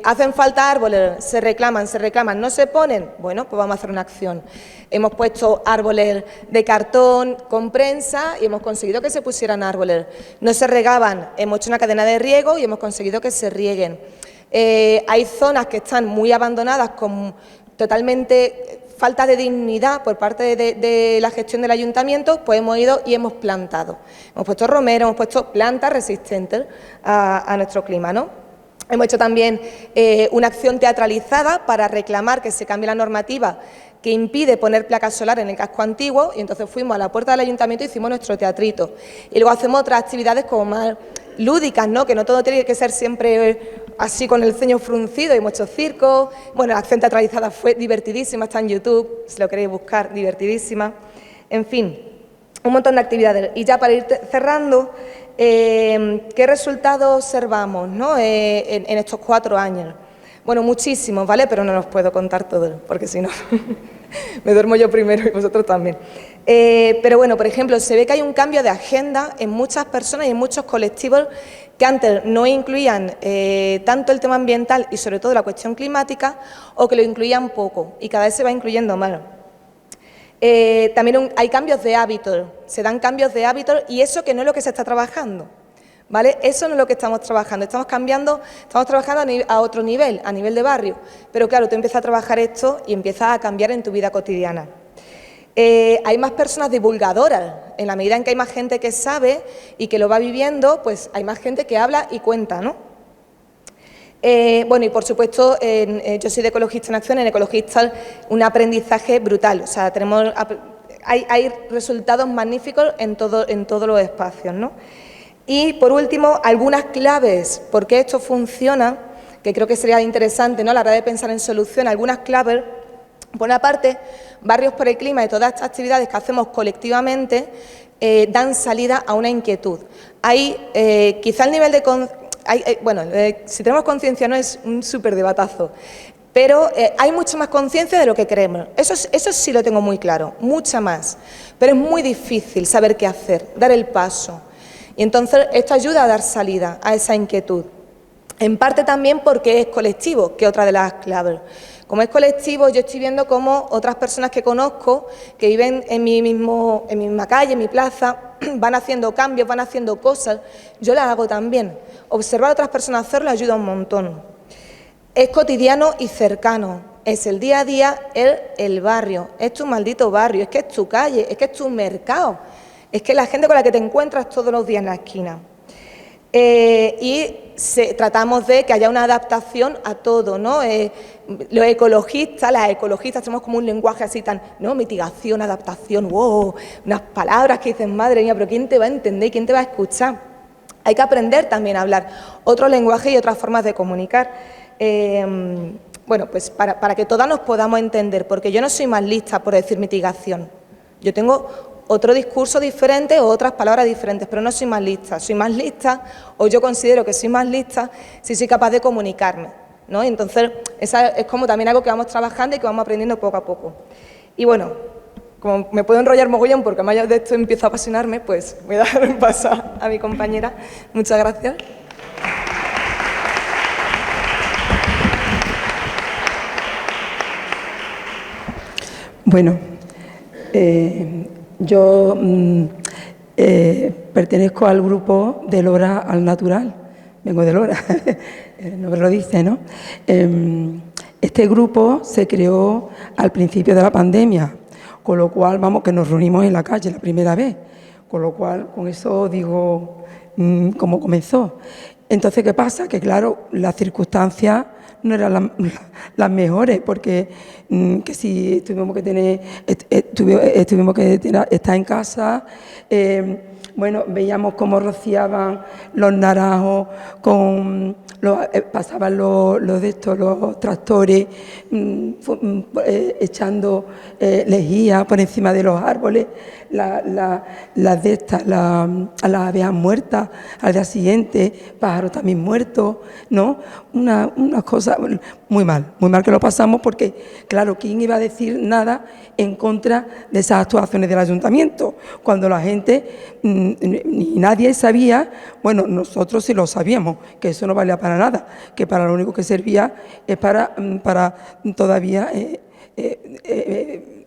Hacen falta árboles, se reclaman, no se ponen, bueno, pues vamos a hacer una acción. Hemos puesto árboles de cartón con prensa y hemos conseguido que se pusieran árboles. No se regaban, hemos hecho una cadena de riego y hemos conseguido que se rieguen. Hay zonas que están muy abandonadas con totalmente falta de dignidad por parte de la gestión del ayuntamiento, pues hemos ido y hemos plantado. Hemos puesto romero, hemos puesto plantas resistentes a nuestro clima, ¿no? Hemos hecho también una acción teatralizada para reclamar que se cambie la normativa que impide poner placas solares en el casco antiguo, y entonces fuimos a la puerta del ayuntamiento y hicimos nuestro teatrito. Y luego hacemos otras actividades como más lúdicas, ¿no? Que no todo tiene que ser siempre así con el ceño fruncido, y muchos circos. Bueno, la acción teatralizada fue divertidísima, está en YouTube, si lo queréis buscar, divertidísima. En fin, un montón de actividades. Y ya para ir cerrando, ¿qué resultados observamos, ¿no? En estos 4 años? Bueno, muchísimos, ¿vale? Pero no los puedo contar todos, porque si no me duermo yo primero y vosotros también. Pero bueno, por ejemplo, se ve que hay un cambio de agenda en muchas personas y en muchos colectivos que antes no incluían tanto el tema ambiental y sobre todo la cuestión climática, o que lo incluían poco, y cada vez se va incluyendo más. También hay cambios de hábitos, se dan cambios de hábitos, y eso que no es lo que se está trabajando, ¿vale? Eso no es lo que estamos trabajando, estamos trabajando a otro nivel, a nivel de barrio, pero claro, tú empiezas a trabajar esto y empiezas a cambiar en tu vida cotidiana. Hay más personas divulgadoras, en la medida en que hay más gente que sabe y que lo va viviendo, pues hay más gente que habla y cuenta, ¿no? Bueno, y por supuesto, yo soy de Ecologistas en Acción, en Ecologistas un aprendizaje brutal, o sea, hay resultados magníficos en todos los espacios, ¿no? Y por último, algunas claves, por qué esto funciona, que creo que sería interesante, ¿no?, a la hora de pensar en solución, algunas claves. Por una parte, Barrios por el Clima y todas estas actividades que hacemos colectivamente dan salida a una inquietud. Hay quizá el nivel de... si tenemos conciencia no es un súper debatazo, pero hay mucha más conciencia de lo que creemos. Eso sí lo tengo muy claro, mucha más. Pero es muy difícil saber qué hacer, dar el paso. Y entonces esto ayuda a dar salida a esa inquietud. En parte también porque es colectivo, que es otra de las claves. Como es colectivo, yo estoy viendo cómo otras personas que conozco, que viven en mi misma calle, en mi plaza, van haciendo cambios, van haciendo cosas. Yo las hago también. Observar a otras personas hacerlo ayuda un montón. Es cotidiano y cercano. Es el día a día, el barrio. Es tu maldito barrio, es que es tu calle, es que es tu mercado. Es que es la gente con la que te encuentras todos los días en la esquina. Tratamos de que haya una adaptación a todo, ¿no? Los ecologistas, las ecologistas, tenemos como un lenguaje así tan, ¿no? Mitigación, adaptación, wow, unas palabras que dicen, madre mía, pero ¿quién te va a entender? ¿Quién te va a escuchar? Hay que aprender también a hablar otro lenguaje y otras formas de comunicar. Bueno, pues para que todas nos podamos entender, porque yo no soy más lista por decir mitigación. Yo tengo otro discurso diferente o otras palabras diferentes, pero no soy más lista. Soy más lista, o yo considero que soy más lista, si soy capaz de comunicarme, ¿no? Y entonces, esa es como también algo que vamos trabajando y que vamos aprendiendo poco a poco. Y bueno, como me puedo enrollar mogollón porque más de esto empiezo a apasionarme, pues voy a dar un paso a mi compañera. Muchas gracias. Bueno, yo pertenezco al grupo de Lora al Natural, vengo de Lora, el nombre lo dice, ¿no? Este grupo se creó al principio de la pandemia, con lo cual, vamos, que nos reunimos en la calle la primera vez, con lo cual, con eso digo cómo comenzó. Entonces, ¿qué pasa? Que claro, las circunstancias no eran las mejores, porque que si tuvimos que estar en casa, bueno, veíamos cómo rociaban los naranjos, pasaban los tractores echando lejía por encima de los árboles, las abejas muertas al día siguiente, pájaros también muertos, ¿no? Una cosa muy mal que lo pasamos, porque, claro, ¿quién iba a decir nada en contra de esas actuaciones del ayuntamiento? Cuando la gente, ni nadie sabía, bueno, nosotros sí lo sabíamos, que eso no valía para nada, que para lo único que servía es para todavía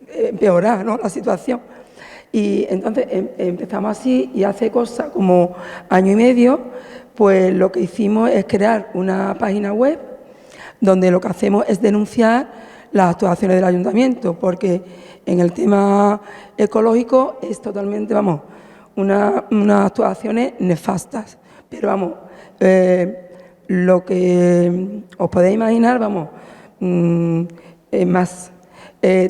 empeorar, ¿no?, la situación. Y entonces empezamos así, y hace cosa como año y medio, pues lo que hicimos es crear una página web donde lo que hacemos es denunciar las actuaciones del ayuntamiento, porque en el tema ecológico es totalmente, vamos, unas actuaciones nefastas. Pero vamos, lo que os podéis imaginar, vamos, más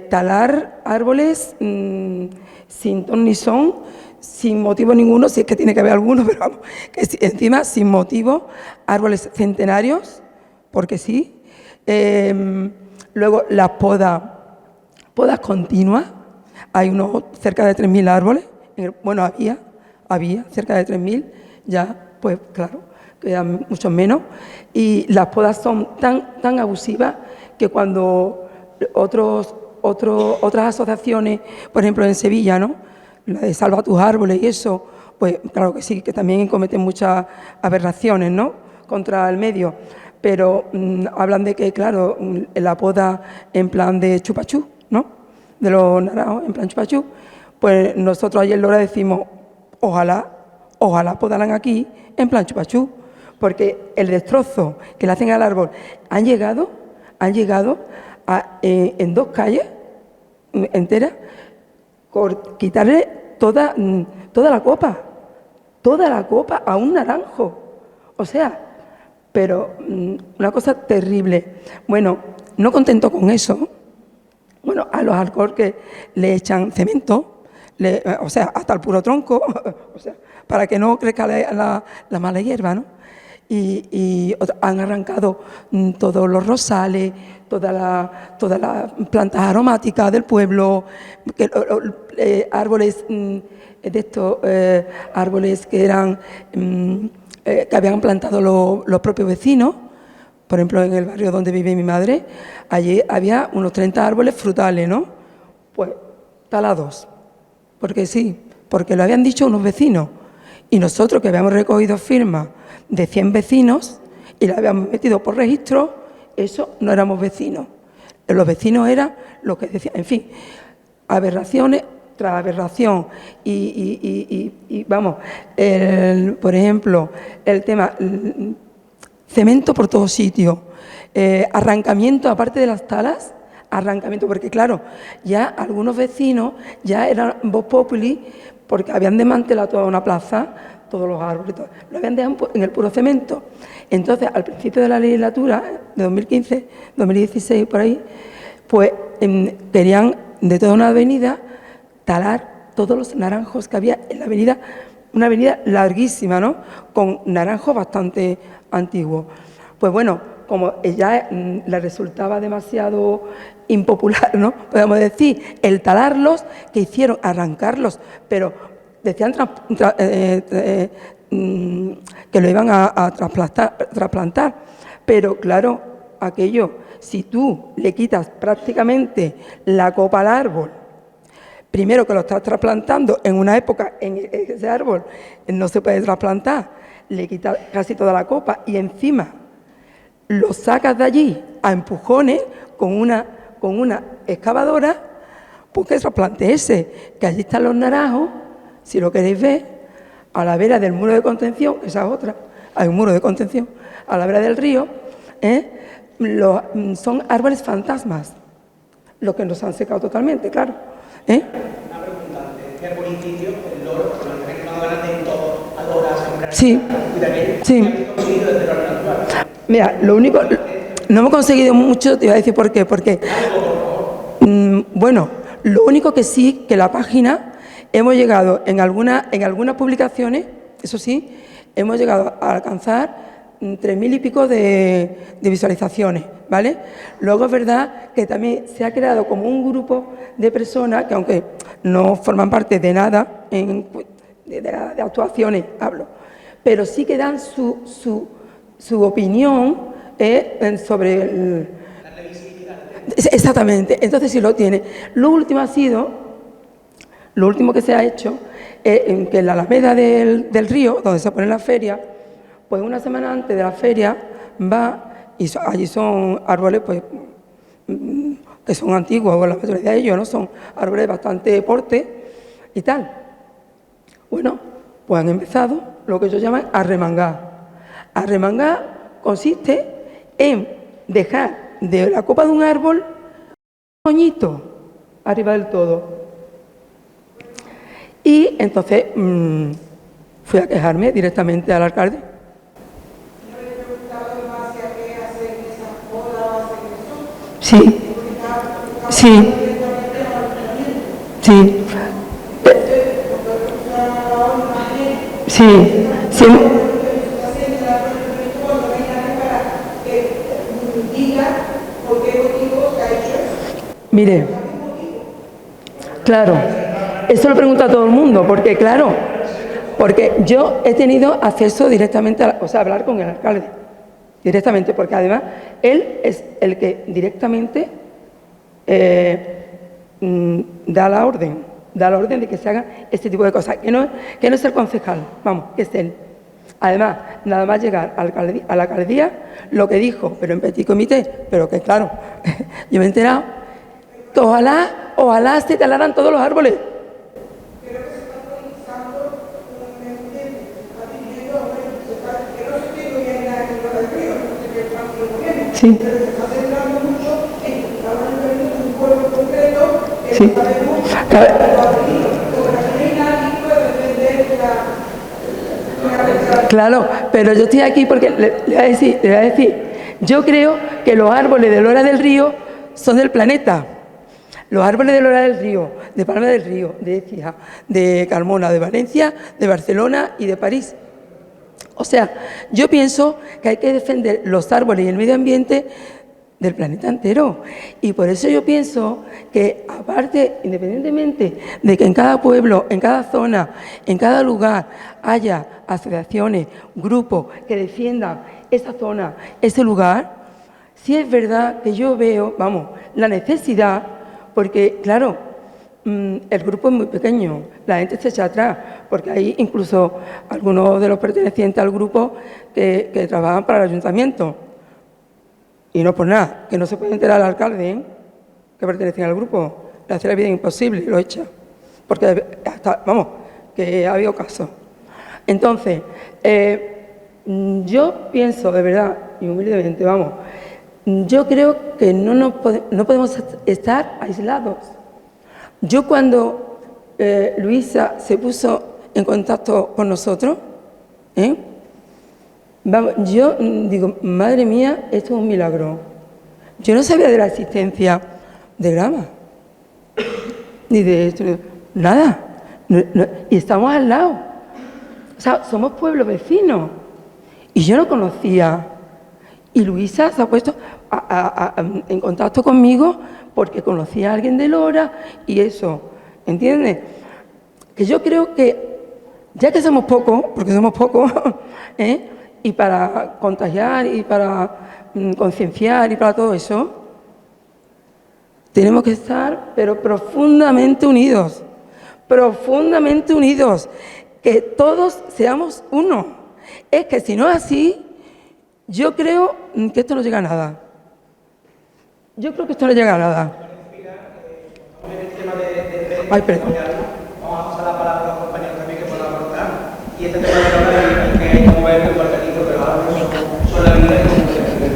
talar árboles sin ton ni son, sin motivo ninguno, si es que tiene que haber alguno, pero vamos, que encima sin motivo, árboles centenarios, porque sí. Luego las podas continuas, hay cerca de 3.000 árboles, bueno, había cerca de 3.000, ya, pues claro, quedan muchos menos, y las podas son tan abusivas que cuando otras asociaciones, por ejemplo en Sevilla, ¿no?, la de Salva tus árboles y eso, pues claro que sí, que también cometen muchas aberraciones, ¿no?, contra el medio, pero hablan de que, claro, la poda en plan de chupachú, ¿no?, de los naranjos en plan chupachú, pues nosotros ayer en Lora decimos, ojalá podaran aquí en plan chupachú, porque el destrozo que le hacen al árbol han llegado en 2 calles enteras, quitarle toda la copa a un naranjo. O sea, pero una cosa terrible. Bueno, no contento con eso, bueno, a los árboles le echan cemento, o sea, hasta el puro tronco, o sea, para que no crezca la mala hierba, ¿no? Y han arrancado todos los rosales, todas las plantas aromáticas del pueblo, árboles árboles que eran que habían plantado los propios vecinos. Por ejemplo, en el barrio donde vive mi madre, allí había unos 30 árboles frutales, ¿no? Pues talados, porque sí, porque lo habían dicho unos vecinos. Y nosotros, que habíamos recogido firmas de 100 vecinos, y la habíamos metido por registro, eso no éramos vecinos. Los vecinos eran los que decían, en fin, aberraciones tras aberración y vamos, por ejemplo, el tema cemento por todos sitios, arrancamiento aparte de las talas, arrancamiento, porque claro, ya algunos vecinos ya eran vox populi porque habían desmantelado toda una plaza, todos los árboles, todo, lo habían dejado en el puro cemento. Entonces, al principio de la legislatura, de 2015, 2016, por ahí, pues querían de toda una avenida talar todos los naranjos que había en la avenida, una avenida larguísima, ¿no?, con naranjos bastante antiguos. Pues bueno, como ya le resultaba demasiado impopular, ¿no?, podemos decir, el talarlos, que hicieron arrancarlos, pero decían que lo iban a trasplantar. Pero claro, aquello, si tú le quitas prácticamente la copa al árbol, primero que lo estás trasplantando en una época en que ese árbol no se puede trasplantar, le quitas casi toda la copa y encima lo sacas de allí a empujones con una excavadora, pues que trasplante ese, que allí están los naranjos, si lo queréis ver, a la vera del muro de contención, esa es otra, hay un muro de contención, a la vera del río, son árboles fantasmas, los que nos han secado totalmente, claro. Una pregunta, ¿de qué municipio el loro, con el que no ganan de todo, adora sembrar? Sí, sí. Mira, lo único, no hemos conseguido mucho, te iba a decir por qué, porque, bueno, lo único que sí, que la página, hemos llegado en algunas publicaciones, eso sí, hemos llegado a alcanzar 3.000 y pico de visualizaciones, ¿vale? Luego es verdad que también se ha creado como un grupo de personas que, aunque no forman parte de nada, de actuaciones, hablo, pero sí que dan su opinión sobre el... La revisibilidad. Exactamente, entonces sí lo tiene. Lo último que se ha hecho es que en la Alameda del Río, donde se pone la feria, pues una semana antes de la feria va, y allí son árboles pues que son antiguos, la mayoría de ellos, ¿no? Son árboles de bastante porte y tal. Bueno, pues han empezado lo que ellos llaman arremangar. Arremangar consiste en dejar de la copa de un árbol un moñito arriba del todo. Y entonces fui a quejarme directamente al alcalde. Sí, sí, sí, sí, sí. Mire, claro, eso lo pregunta todo el mundo, porque claro, porque yo he tenido acceso directamente, a hablar con el alcalde, directamente, porque además él es el que directamente da la orden de que se haga este tipo de cosas, que no es el concejal, vamos, que es él. Además, nada más llegar a la alcaldía, lo que dijo, pero en petit comité, pero que claro, yo me he enterado, que ojalá se talaran todos los árboles. Sí. Sí. Claro, pero yo estoy aquí porque le voy a decir, yo creo que los árboles de Lora del Río son del planeta. Los árboles de Lora del Río, de Palma del Río, de Écija, de Carmona, de Valencia, de Barcelona y de París. O sea, yo pienso que hay que defender los árboles y el medio ambiente del planeta entero. Y por eso yo pienso que, aparte, independientemente de que en cada pueblo, en cada zona, en cada lugar haya asociaciones, grupos que defiendan esa zona, ese lugar, sí es verdad que yo veo, vamos, la necesidad, porque, claro, el grupo es muy pequeño, la gente se echa atrás, porque hay incluso algunos de los pertenecientes al grupo que trabajan para el ayuntamiento. Y no por nada, que no se puede enterar al alcalde, ¿eh?, que pertenecen al grupo. Le hace la vida imposible, lo echa. Porque hasta, vamos, que ha habido casos. Entonces, yo pienso, de verdad, y humildemente, vamos, yo creo que no podemos estar aislados. Yo cuando Luisa se puso en contacto con nosotros, vamos, yo digo, madre mía, esto es un milagro. Yo no sabía de la existencia de Grama, ni de esto, nada. Y estamos al lado. O sea, somos pueblos vecinos. Y yo no conocía. Y Luisa se ha puesto en contacto conmigo porque conocía a alguien de Lora y eso, ¿entiendes? Que yo creo que, ya que somos pocos, porque somos pocos, y para contagiar y para concienciar y para todo eso, tenemos que estar, pero profundamente unidos, que todos seamos uno. Es que si no es así, yo creo que esto no llega a nada. Yo creo que esto no llega a nada. Ay, perdón. Vamos a pasar la palabra a los compañeros también que puedan aportar. Y este tema de la que hay que mover el organizo, pero ahora son la vida y cómo se hace.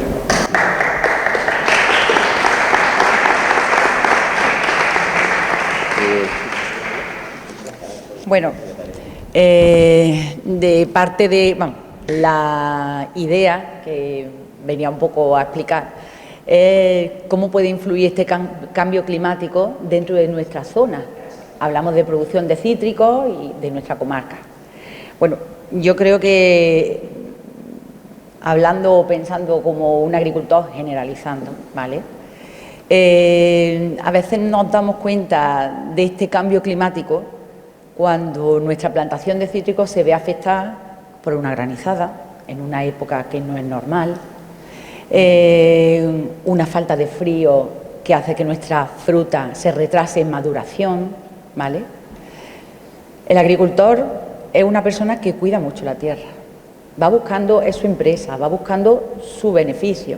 Bueno, de parte de la idea que venía un poco a explicar, cómo puede influir este cambio climático dentro de nuestra zona. Hablamos de producción de cítricos y de nuestra comarca. Bueno, yo creo que hablando o pensando como un agricultor, generalizando, ¿vale? A veces nos damos cuenta de este cambio climático cuando nuestra plantación de cítricos se ve afectada por una granizada, en una época que no es normal, una falta de frío que hace que nuestra fruta se retrase en maduración, ¿vale? El agricultor es una persona que cuida mucho la tierra, va buscando, es su empresa, va buscando su beneficio.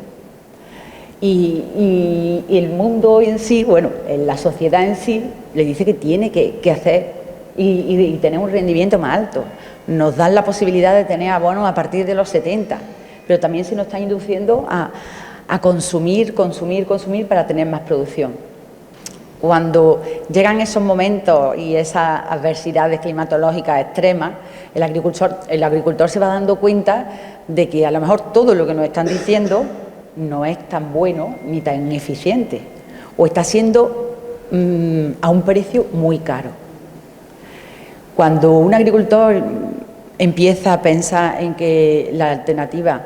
Y el mundo en sí, bueno, la sociedad en sí, le dice que tiene que hacer y tener un rendimiento más alto. Nos dan la posibilidad de tener abonos a partir de los 70, pero también se nos está induciendo a consumir para tener más producción. Cuando llegan esos momentos y esas adversidades climatológicas extremas, el agricultor se va dando cuenta de que a lo mejor todo lo que nos están diciendo no es tan bueno ni tan eficiente, o está siendo a un precio muy caro. Cuando un agricultor empieza a pensar en que la alternativa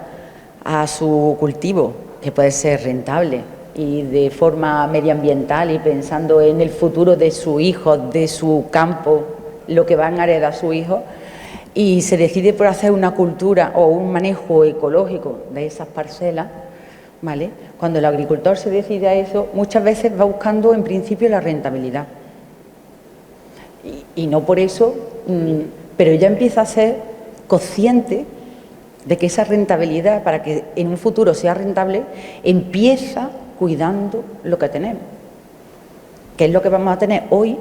a su cultivo, que puede ser rentable y de forma medioambiental y pensando en el futuro de su hijo, de su campo, lo que van a heredar sus hijos, y se decide por hacer una cultura o un manejo ecológico de esas parcelas, ¿vale? Cuando el agricultor se decide a eso, muchas veces va buscando en principio la rentabilidad. Y no por eso, pero ya empieza a ser consciente de que esa rentabilidad, para que en un futuro sea rentable, empieza cuidando lo que tenemos. ¿Qué es lo que vamos a tener hoy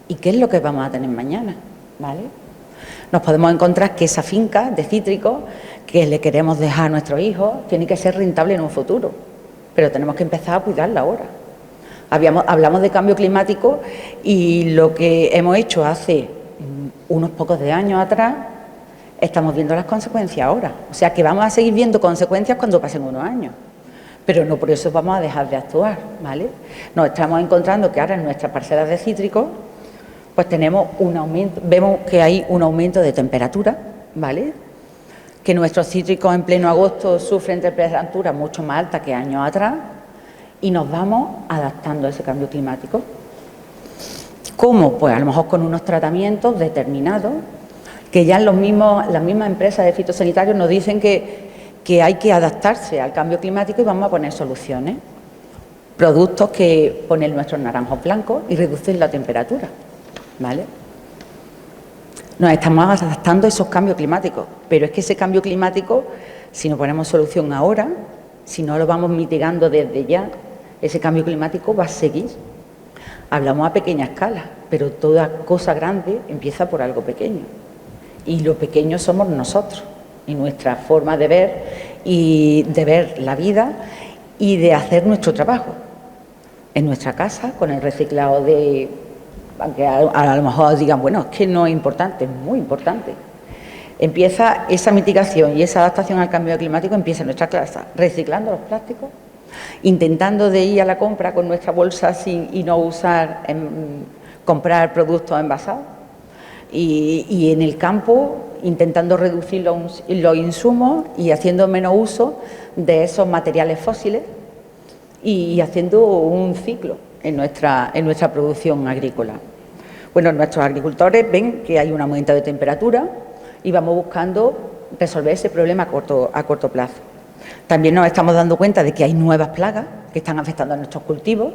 y qué es lo que vamos a tener mañana? ¿Vale? Nos podemos encontrar que esa finca de cítricos que le queremos dejar a nuestros hijos tiene que ser rentable en un futuro, pero tenemos que empezar a cuidarla ahora. Hablamos de cambio climático y lo que hemos hecho hace unos pocos de años atrás, estamos viendo las consecuencias ahora. O sea que vamos a seguir viendo consecuencias cuando pasen unos años, pero no por eso vamos a dejar de actuar, ¿vale? Nos estamos encontrando que ahora en nuestras parcelas de cítricos pues tenemos un aumento, vemos que hay un aumento de temperatura, ¿vale? Que nuestros cítricos en pleno agosto sufren temperaturas mucho más altas que años atrás y nos vamos adaptando a ese cambio climático. ¿Cómo? Pues a lo mejor con unos tratamientos determinados que ya las mismas empresas de fitosanitarios nos dicen que hay que adaptarse al cambio climático y vamos a poner soluciones. productos que ponen nuestros naranjos blancos y reducen la temperatura, ¿vale? Nos estamos adaptando a esos cambios climáticos, pero es que ese cambio climático, si no ponemos solución ahora, si no lo vamos mitigando desde ya, ese cambio climático va a seguir. Hablamos a pequeña escala, pero toda cosa grande empieza por algo pequeño. Y lo pequeño somos nosotros, y nuestra forma de ver la vida y de hacer nuestro trabajo. En nuestra casa, con el reciclado de... Aunque a lo mejor digan, bueno, es que no es importante, es muy importante. Empieza esa mitigación y esa adaptación al cambio climático, empieza en nuestra casa, reciclando los plásticos, intentando de ir a la compra con nuestra bolsa y no usar, comprar productos envasados. Y en el campo, intentando reducir los insumos y haciendo menos uso de esos materiales fósiles y haciendo un ciclo en nuestra producción agrícola. Bueno, nuestros agricultores ven que hay un aumento de temperatura y vamos buscando resolver ese problema a corto plazo. También nos estamos dando cuenta de que hay nuevas plagas que están afectando a nuestros cultivos,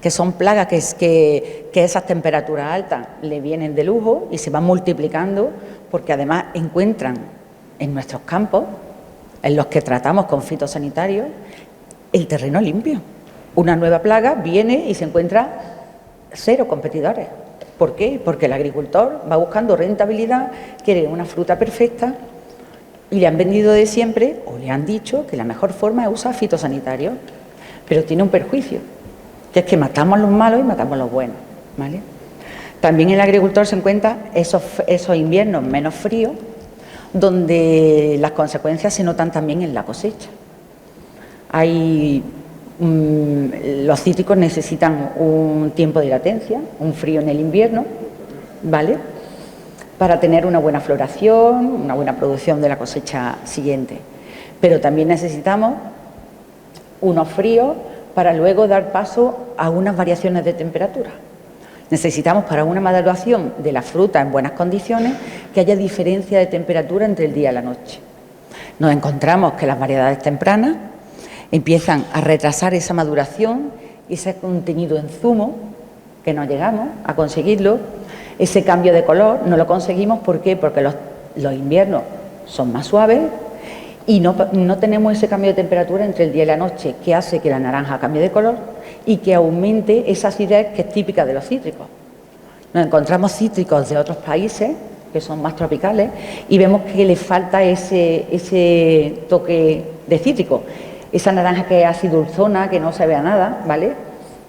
que son plagas que esas temperaturas altas le vienen de lujo y se van multiplicando porque además encuentran en nuestros campos, en los que tratamos con fitosanitarios, el terreno limpio. Una nueva plaga viene y se encuentra 0 competidores. ¿Por qué? Porque el agricultor va buscando rentabilidad, quiere una fruta perfecta y le han vendido de siempre o le han dicho que la mejor forma es usar fitosanitarios, pero tiene un perjuicio, que es que matamos a los malos y matamos a los buenos, ¿vale? También el agricultor se encuentra esos inviernos menos fríos, donde las consecuencias se notan también en la cosecha. Los cítricos necesitan un tiempo de latencia, un frío en el invierno, ¿vale?, para tener una buena floración, una buena producción de la cosecha siguiente. Pero también necesitamos unos fríos para luego dar paso a unas variaciones de temperatura. Necesitamos, para una maduración de la fruta en buenas condiciones, que haya diferencia de temperatura entre el día y la noche. Nos encontramos que las variedades tempranas empiezan a retrasar esa maduración y ese contenido en zumo, que no llegamos a conseguirlo. Ese cambio de color no lo conseguimos, ¿por qué? Porque los inviernos son más suaves y no tenemos ese cambio de temperatura entre el día y la noche, que hace que la naranja cambie de color y que aumente esa acidez que es típica de los cítricos. Nos encontramos cítricos de otros países que son más tropicales y vemos que le falta ese toque de cítrico. Esa naranja que es así dulzona, que no se vea nada, ¿vale?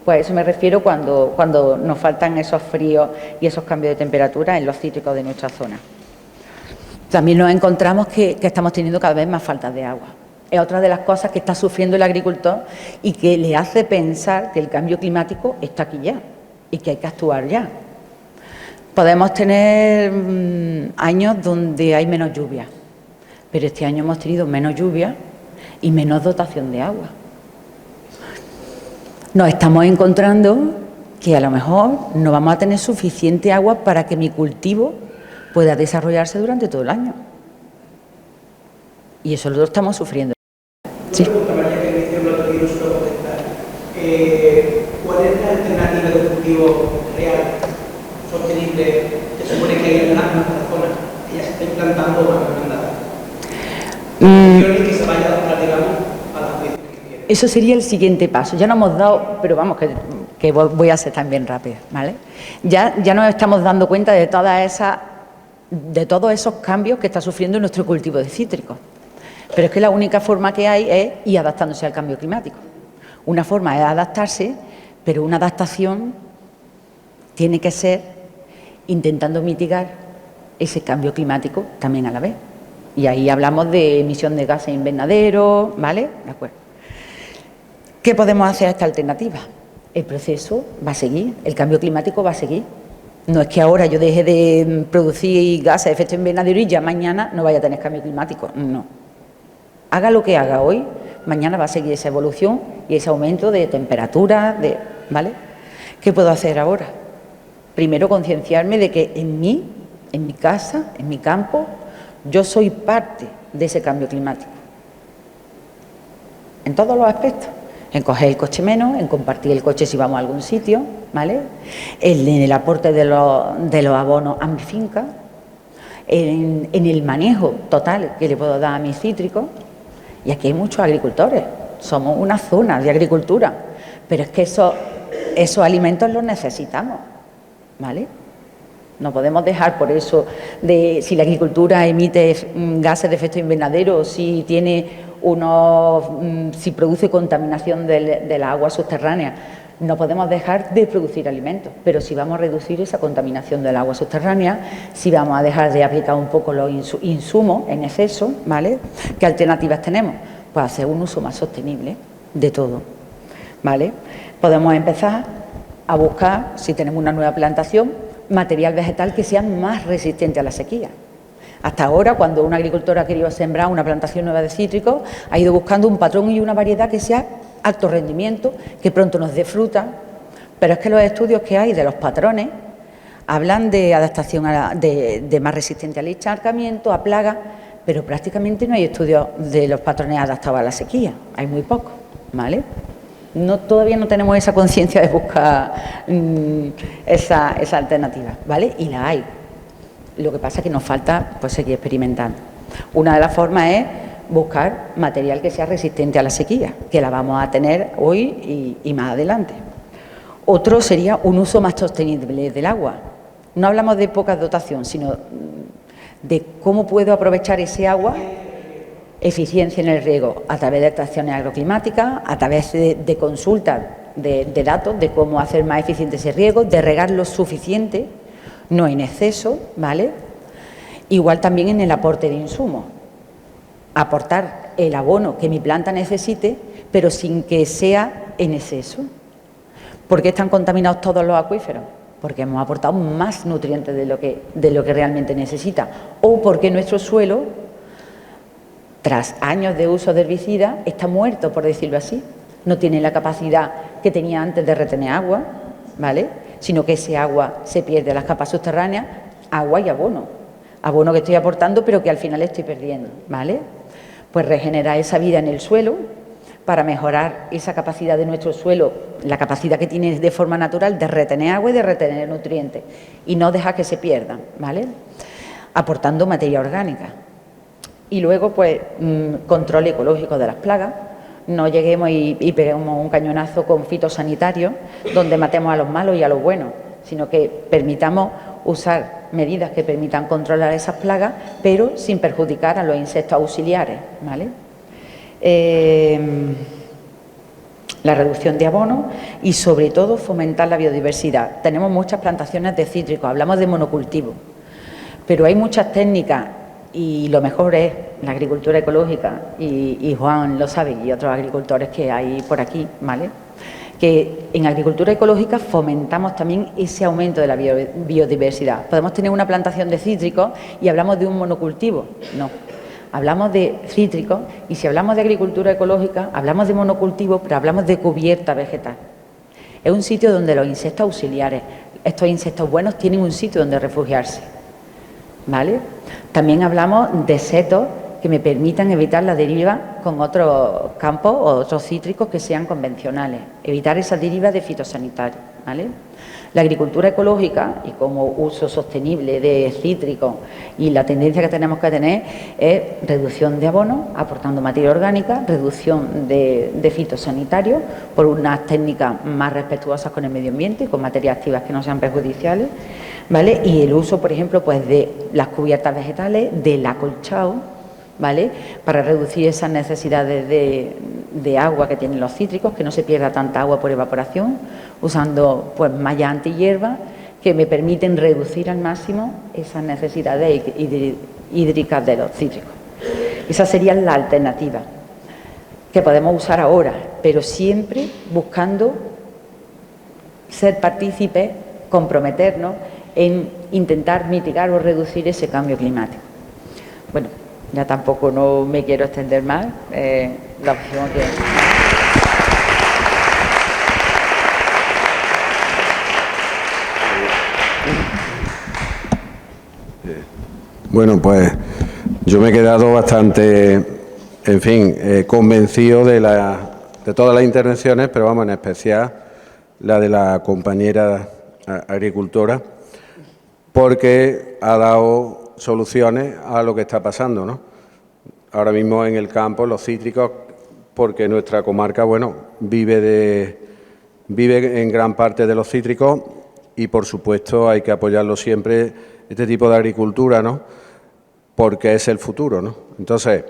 Pues a eso me refiero cuando nos faltan esos fríos y esos cambios de temperatura en los cítricos de nuestra zona. También nos encontramos que estamos teniendo cada vez más falta de agua. Es otra de las cosas que está sufriendo el agricultor y que le hace pensar que el cambio climático está aquí ya y que hay que actuar ya. Podemos tener años donde hay menos lluvia, pero este año hemos tenido menos lluvia y menos dotación de agua. Nos estamos encontrando que a lo mejor no vamos a tener suficiente agua para que mi cultivo pueda desarrollarse durante todo el año. Y eso lo estamos sufriendo. Sí. ¿Cuál es la alternativa de cultivo real, sostenible, que supone que hay en nuestra zona, que ya se está implantando o implementada? Que se vaya a adaptar, digamos, a las condiciones que quiere. Eso sería el siguiente paso. Ya nos hemos dado, pero vamos, que voy a ser también rápida, ¿vale? Ya nos estamos dando cuenta de todos esos cambios que está sufriendo nuestro cultivo de cítricos. Pero es que la única forma que hay es ir adaptándose al cambio climático. Una forma es adaptarse, pero una adaptación tiene que ser intentando mitigar ese cambio climático también a la vez. Y ahí hablamos de emisión de gases invernadero, ¿vale? De acuerdo. ¿Qué podemos hacer a esta alternativa? El proceso va a seguir, el cambio climático va a seguir. No es que ahora yo deje de producir gases de efecto invernadero y ya mañana no vaya a tener cambio climático, no. Haga lo que haga hoy, mañana va a seguir esa evolución y ese aumento de temperatura, ¿vale? ¿Qué puedo hacer ahora? Primero, concienciarme de que en mi casa, en mi campo, yo soy parte de ese cambio climático. En todos los aspectos. en coger el coche menos, en compartir el coche si vamos a algún sitio, ¿vale? En el aporte de los abonos a mi finca, en el manejo total que le puedo dar a mis cítricos. Y aquí hay muchos agricultores, somos una zona de agricultura, pero es que esos alimentos los necesitamos, ¿vale? No podemos dejar por eso de si la agricultura emite gases de efecto invernadero, si produce contaminación del agua subterránea. No podemos dejar de producir alimentos, pero si vamos a reducir esa contaminación del agua subterránea, si vamos a dejar de aplicar un poco los insumos en exceso, ¿vale? ¿Qué alternativas tenemos? Pues hacer un uso más sostenible de todo, ¿vale? Podemos empezar a buscar, si tenemos una nueva plantación, material vegetal que sea más resistente a la sequía. Hasta ahora, cuando un agricultor ha querido sembrar una plantación nueva de cítricos, ha ido buscando un patrón y una variedad que sea alto rendimiento, que pronto nos dé fruta, pero es que los estudios que hay de los patrones hablan de adaptación de más resistente al encharcamiento, a plagas, pero prácticamente no hay estudios de los patrones adaptados a la sequía, hay muy pocos, ¿vale? Todavía no tenemos esa conciencia de buscar esa alternativa, ¿vale? Y la hay. Lo que pasa es que nos falta pues seguir experimentando. Una de las formas es buscar material que sea resistente a la sequía, que la vamos a tener hoy y más adelante. Otro sería un uso más sostenible del agua. No hablamos de poca dotación, sino de cómo puedo aprovechar ese agua. Eficiencia en el riego a través de estaciones agroclimáticas, a través de consultas de datos de cómo hacer más eficiente ese riego, de regar lo suficiente, no en exceso, ¿vale? Igual también en el aporte de insumos. Aportar el abono que mi planta necesite, pero sin que sea en exceso. ¿Por qué están contaminados todos los acuíferos? Porque hemos aportado más nutrientes de lo que realmente necesita. O porque nuestro suelo, tras años de uso de herbicidas, está muerto, por decirlo así. No tiene la capacidad que tenía antes de retener agua, ¿vale? Sino que ese agua se pierde en las capas subterráneas, agua y abono. Abono que estoy aportando, pero que al final estoy perdiendo, ¿vale? Pues regenerar esa vida en el suelo para mejorar esa capacidad de nuestro suelo, la capacidad que tiene de forma natural de retener agua y de retener nutrientes, y no dejar que se pierdan, ¿vale? Aportando materia orgánica. Y luego, pues, control ecológico de las plagas. No lleguemos y peguemos un cañonazo con fitosanitarios donde matemos a los malos y a los buenos, sino que permitamos usar medidas que permitan controlar esas plagas, pero sin perjudicar a los insectos auxiliares, ¿vale? La reducción de abono y, sobre todo, fomentar la biodiversidad. Tenemos muchas plantaciones de cítricos, hablamos de monocultivo, pero hay muchas técnicas. Y lo mejor es la agricultura ecológica, y Juan lo sabe, y otros agricultores que hay por aquí, ¿vale? Que en agricultura ecológica fomentamos también ese aumento de la biodiversidad. Podemos tener una plantación de cítricos y hablamos de un monocultivo. No, hablamos de cítricos, y si hablamos de agricultura ecológica, hablamos de monocultivo, pero hablamos de cubierta vegetal. Es un sitio donde los insectos auxiliares, estos insectos buenos, tienen un sitio donde refugiarse, ¿vale? También hablamos de setos que me permitan evitar la deriva con otros campos o otros cítricos que sean convencionales, evitar esa deriva de fitosanitarios, ¿vale? La agricultura ecológica y como uso sostenible de cítricos, y la tendencia que tenemos que tener es reducción de abono, aportando materia orgánica, reducción de fitosanitarios por unas técnicas más respetuosas con el medio ambiente y con materias activas que no sean perjudiciales, ¿vale? Y el uso, por ejemplo, pues de las cubiertas vegetales, del acolchado, ¿vale? Para reducir esas necesidades de agua que tienen los cítricos, que no se pierda tanta agua por evaporación, usando pues mallas antihierba que me permiten reducir al máximo esas necesidades hídricas de los cítricos. Esa sería la alternativa que podemos usar ahora, pero siempre buscando ser partícipes, comprometernos en intentar mitigar o reducir ese cambio climático. Bueno, ya tampoco no me quiero extender más. La opción que... Bueno, pues yo me he quedado bastante, en fin, convencido de la todas las intervenciones, pero vamos, en especial la de la compañera agricultora, porque ha dado soluciones a lo que está pasando, ¿no? Ahora mismo en el campo, los cítricos, porque nuestra comarca, bueno, vive en gran parte de los cítricos y, por supuesto, hay que apoyarlo siempre, este tipo de agricultura, ¿no? Porque es el futuro, ¿no? Entonces,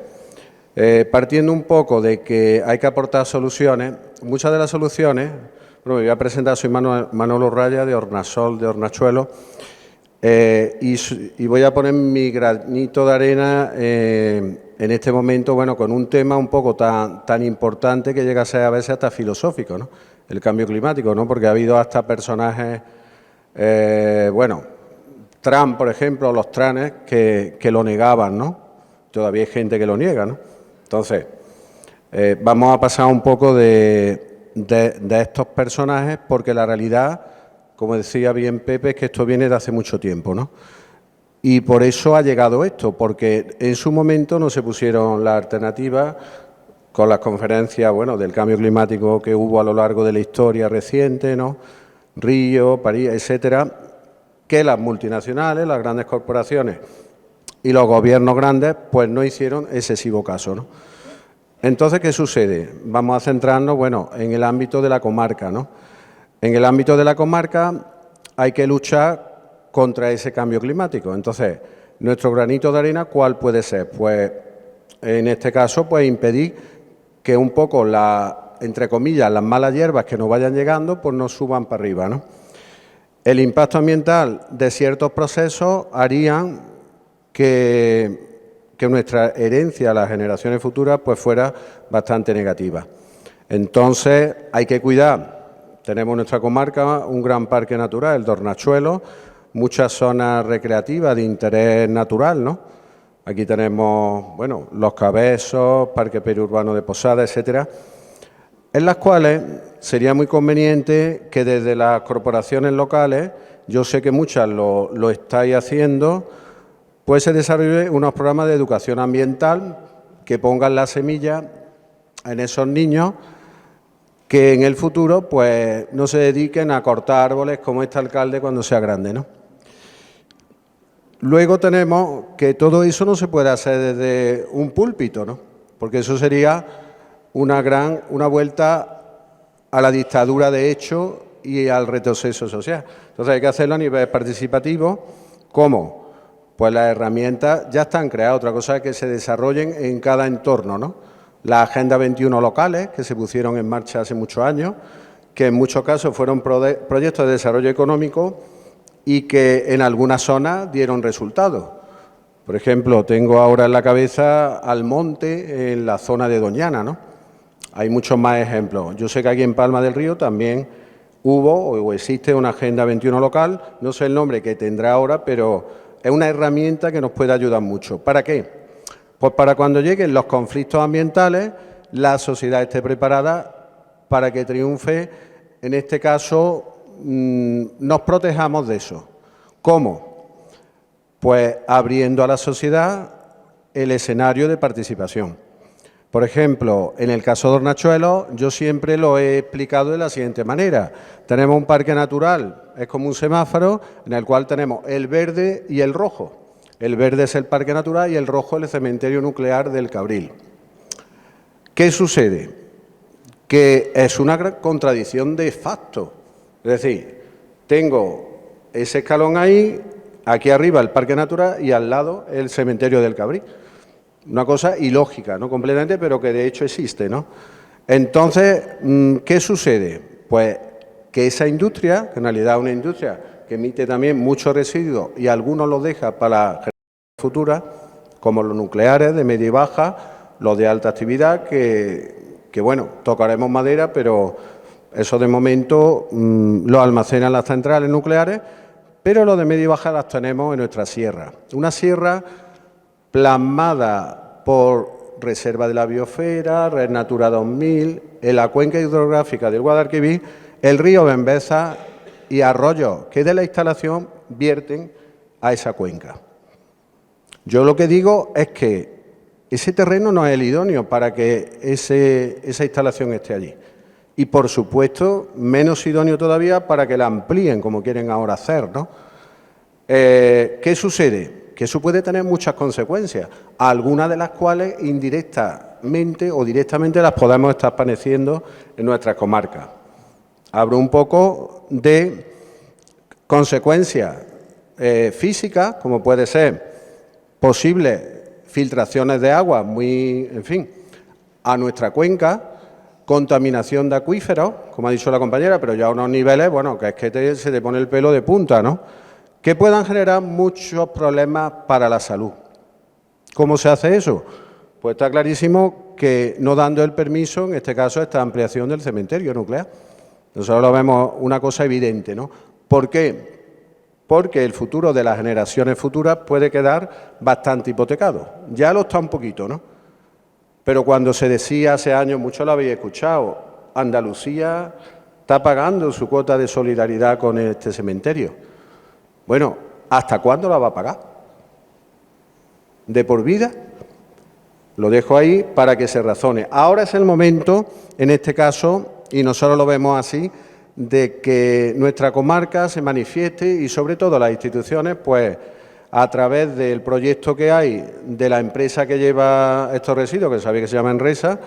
partiendo un poco de que hay que aportar soluciones, muchas de las soluciones, bueno, me voy a presentar, soy Manolo Raya, de Hornasol, de Hornachuelos, y voy a poner mi granito de arena en este momento, bueno, con un tema un poco tan importante que llega a ser a veces hasta filosófico, ¿no? El cambio climático, ¿no? Porque ha habido hasta personajes, bueno, Trump, por ejemplo, los tranes, que lo negaban, ¿no? Todavía hay gente que lo niega, ¿no? Entonces, vamos a pasar un poco de estos personajes, porque la realidad, como decía bien Pepe, es que esto viene de hace mucho tiempo, ¿no? Y por eso ha llegado esto, porque en su momento no se pusieron las alternativas con las conferencias, bueno, del cambio climático que hubo a lo largo de la historia reciente, ¿no? Río, París, etcétera, que las multinacionales, las grandes corporaciones y los gobiernos grandes, pues no hicieron excesivo caso, ¿no? Entonces, ¿qué sucede? Vamos a centrarnos, bueno, en el ámbito de la comarca, ¿no? En el ámbito de la comarca hay que luchar contra ese cambio climático. Entonces, nuestro granito de arena, ¿cuál puede ser? Pues, en este caso, pues impedir que un poco entre comillas, las malas hierbas que nos vayan llegando, pues no suban para arriba, ¿no? El impacto ambiental de ciertos procesos harían que nuestra herencia a las generaciones futuras pues fuera bastante negativa. Entonces, hay que cuidar. Tenemos en nuestra comarca un gran parque natural, el de Hornachuelos, muchas zonas recreativas de interés natural, ¿no? Aquí tenemos, bueno, Los Cabesos, Parque Periurbano de Posada, etcétera, en las cuales sería muy conveniente que desde las corporaciones locales, yo sé que muchas lo estáis haciendo, pues se desarrolle unos programas de educación ambiental que pongan la semilla en esos niños que en el futuro pues no se dediquen a cortar árboles como este alcalde cuando sea grande, ¿no? Luego tenemos que todo eso no se puede hacer desde un púlpito, ¿no? Porque eso sería una vuelta a la dictadura de hecho y al retroceso social. Entonces hay que hacerlo a nivel participativo. ¿Cómo? Pues las herramientas ya están creadas, otra cosa es que se desarrollen en cada entorno, ¿no? Las Agenda 21 locales, que se pusieron en marcha hace muchos años, que en muchos casos fueron proyectos de desarrollo económico y que en algunas zonas dieron resultados. Por ejemplo, tengo ahora en la cabeza Almonte, en la zona de Doñana, ¿no? Hay muchos más ejemplos. Yo sé que aquí en Palma del Río también hubo o existe una Agenda 21 local, no sé el nombre que tendrá ahora, pero es una herramienta que nos puede ayudar mucho. ¿Para qué? Pues para cuando lleguen los conflictos ambientales, la sociedad esté preparada para que triunfe, en este caso, nos protejamos de eso. ¿Cómo? Pues abriendo a la sociedad el escenario de participación. Por ejemplo, en el caso de Hornachuelos, yo siempre lo he explicado de la siguiente manera. Tenemos un parque natural, es como un semáforo, en el cual tenemos el verde y el rojo. El verde es el parque natural y el rojo el cementerio nuclear del Cabril. ¿Qué sucede? Que es una gran contradicción de facto. Es decir, tengo ese escalón ahí, aquí arriba el parque natural y al lado el cementerio del Cabril. Una cosa ilógica, ¿no? Completamente, pero que de hecho existe, ¿no? Entonces, ¿qué sucede? Pues que esa industria, que en realidad es una industria que emite también muchos residuos y algunos los deja para la generación futura, como los nucleares de media y baja, los de alta actividad, que bueno, tocaremos madera, pero eso de momento lo almacenan las centrales nucleares, pero los de media y baja las tenemos en nuestra sierra. Una sierra plasmada por Reserva de la Biosfera, Red Natura 2000, en la cuenca hidrográfica del Guadalquivir, el río Bembeza y arroyos que de la instalación vierten a esa cuenca. Yo lo que digo es que ese terreno no es el idóneo para que esa instalación esté allí. Y, por supuesto, menos idóneo todavía para que la amplíen, como quieren ahora hacer, ¿no? ¿Qué sucede? Que eso puede tener muchas consecuencias, algunas de las cuales indirectamente o directamente las podemos estar padeciendo en nuestras comarcas. Hablo un poco de consecuencias físicas, como puede ser posibles filtraciones de agua a nuestra cuenca, contaminación de acuíferos, como ha dicho la compañera, pero ya a unos niveles, bueno, que es que se te pone el pelo de punta, ¿no? Que puedan generar muchos problemas para la salud. ¿Cómo se hace eso? Pues está clarísimo que no dando el permiso, en este caso, a esta ampliación del cementerio nuclear. Nosotros lo vemos una cosa evidente, ¿no? ¿Por qué? Porque el futuro de las generaciones futuras puede quedar bastante hipotecado. Ya lo está un poquito, ¿no? Pero cuando se decía hace años, muchos lo habéis escuchado, Andalucía está pagando su cuota de solidaridad con este cementerio. Bueno, ¿hasta cuándo la va a pagar? ¿De por vida? Lo dejo ahí para que se razone. Ahora es el momento, en este caso, y nosotros lo vemos así, de que nuestra comarca se manifieste y, sobre todo, las instituciones, pues, a través del proyecto que hay de la empresa que lleva estos residuos, que sabéis que se llama Enresa,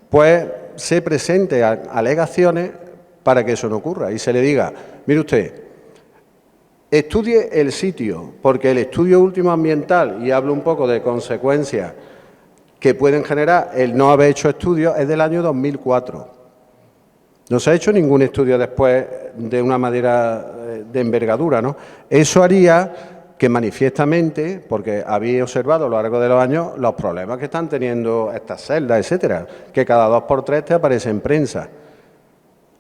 pues se presente alegaciones para que eso no ocurra y se le diga, mire usted, estudie el sitio, porque el estudio último ambiental, y hablo un poco de consecuencias que pueden generar el no haber hecho estudios, es del año 2004. No se ha hecho ningún estudio después de una manera de envergadura, ¿no? Eso haría que manifiestamente, porque habéis observado a lo largo de los años los problemas que están teniendo estas celdas, etcétera, que cada 2 por 3 te aparece en prensa.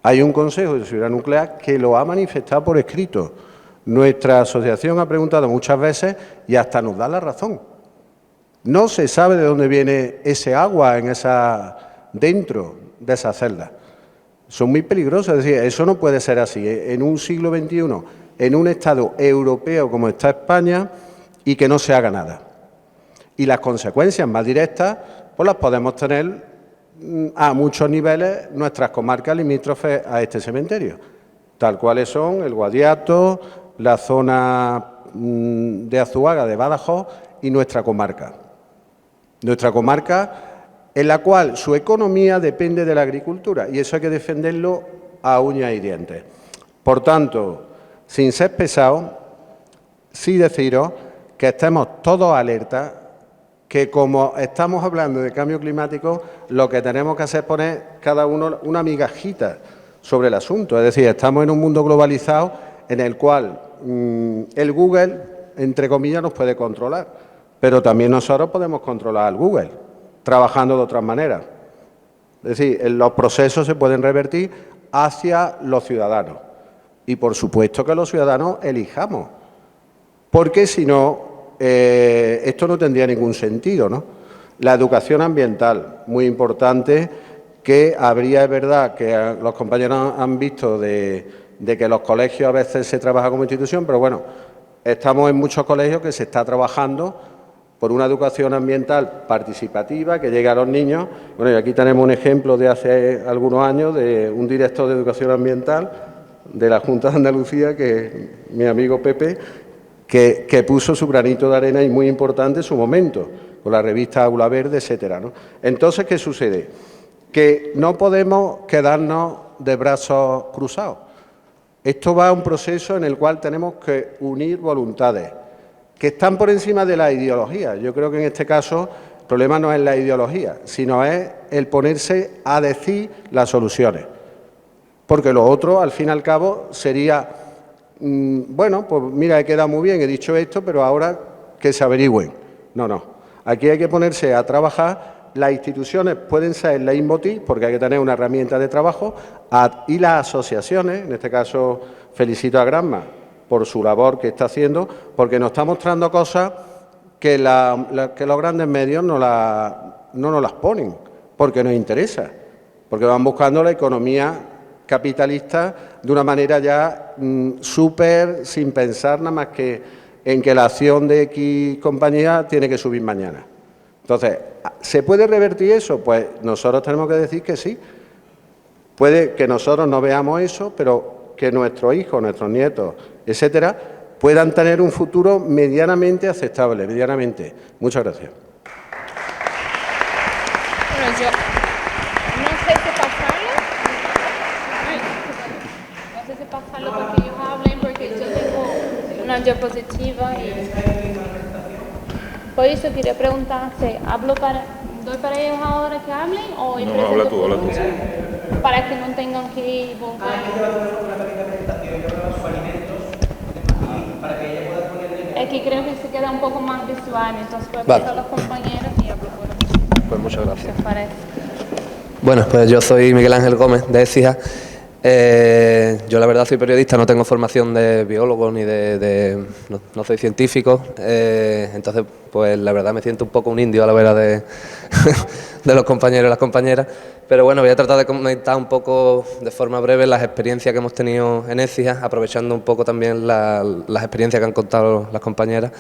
Hay un Consejo de Seguridad Nuclear que lo ha manifestado por escrito. Nuestra asociación ha preguntado muchas veces y hasta nos da la razón. No se sabe de dónde viene ese agua dentro de esas celdas. Son muy peligrosas, es decir, eso no puede ser así. En un siglo XXI, en un Estado europeo como está España, y que no se haga nada. Y las consecuencias más directas, pues las podemos tener a muchos niveles nuestras comarcas limítrofes a este cementerio, tal cuales son el Guadiato, la zona de Azuaga, de Badajoz y nuestra comarca. Nuestra comarca en la cual su economía depende de la agricultura y eso hay que defenderlo a uñas y dientes. Por tanto, sin ser pesado, sí deciros que estemos todos alertas, que como estamos hablando de cambio climático, lo que tenemos que hacer es poner cada uno una migajita sobre el asunto. Es decir, estamos en un mundo globalizado en el cual el Google, entre comillas, nos puede controlar, pero también nosotros podemos controlar al Google, trabajando de otras maneras. Es decir, los procesos se pueden revertir hacia los ciudadanos. Y, por supuesto, que los ciudadanos elijamos, porque si no, esto no tendría ningún sentido, ¿no? La educación ambiental, muy importante, que habría, es verdad, que los compañeros han visto de que los colegios a veces se trabaja como institución, pero bueno, estamos en muchos colegios que se está trabajando por una educación ambiental participativa que llegue a los niños. Bueno, y aquí tenemos un ejemplo de hace algunos años de un director de educación ambiental de la Junta de Andalucía, que es mi amigo Pepe, que puso su granito de arena y muy importante en su momento, con la revista Aula Verde, etcétera, ¿no? Entonces, ¿qué sucede? Que no podemos quedarnos de brazos cruzados. Esto va a un proceso en el cual tenemos que unir voluntades que están por encima de la ideología. Yo creo que en este caso el problema no es la ideología, sino es el ponerse a decir las soluciones. Porque lo otro, al fin y al cabo, sería, bueno, pues mira, he quedado muy bien, he dicho esto, pero ahora que se averigüen. No, no. Aquí hay que ponerse a trabajar. Las instituciones pueden ser leitmotiv, porque hay que tener una herramienta de trabajo, y las asociaciones, en este caso felicito a Granma por su labor que está haciendo, porque nos está mostrando cosas que los grandes medios no nos las ponen, porque nos interesa, porque van buscando la economía capitalista de una manera ya súper sin pensar nada más que en que la acción de X compañía tiene que subir mañana. Entonces, ¿se puede revertir eso? Pues nosotros tenemos que decir que sí. Puede que nosotros no veamos eso, pero que nuestros hijos, nuestros nietos, etcétera, puedan tener un futuro medianamente aceptable, medianamente. Muchas gracias. Bueno, yo no sé si pasarlo. No sé si pasarlo porque ellos hablen, porque yo tengo una diapositiva y por eso quería preguntarte, ¿doy para ellos ahora que hablen o No, habla tú. para que no tengan que volver? Es que creo que se queda un poco más visual, entonces puede pasar a los compañeros y hablo por aquí. Pues muchas gracias. ¿Qué os parece? Bueno, pues yo soy Miguel Ángel Gómez, de Écija. Yo la verdad soy periodista, no tengo formación de biólogo ni no soy científico, entonces pues la verdad me siento un poco un indio a la vera de los compañeros y las compañeras, pero bueno, voy a tratar de comentar un poco de forma breve las experiencias que hemos tenido en Écija, aprovechando un poco también las experiencias que han contado las compañeras.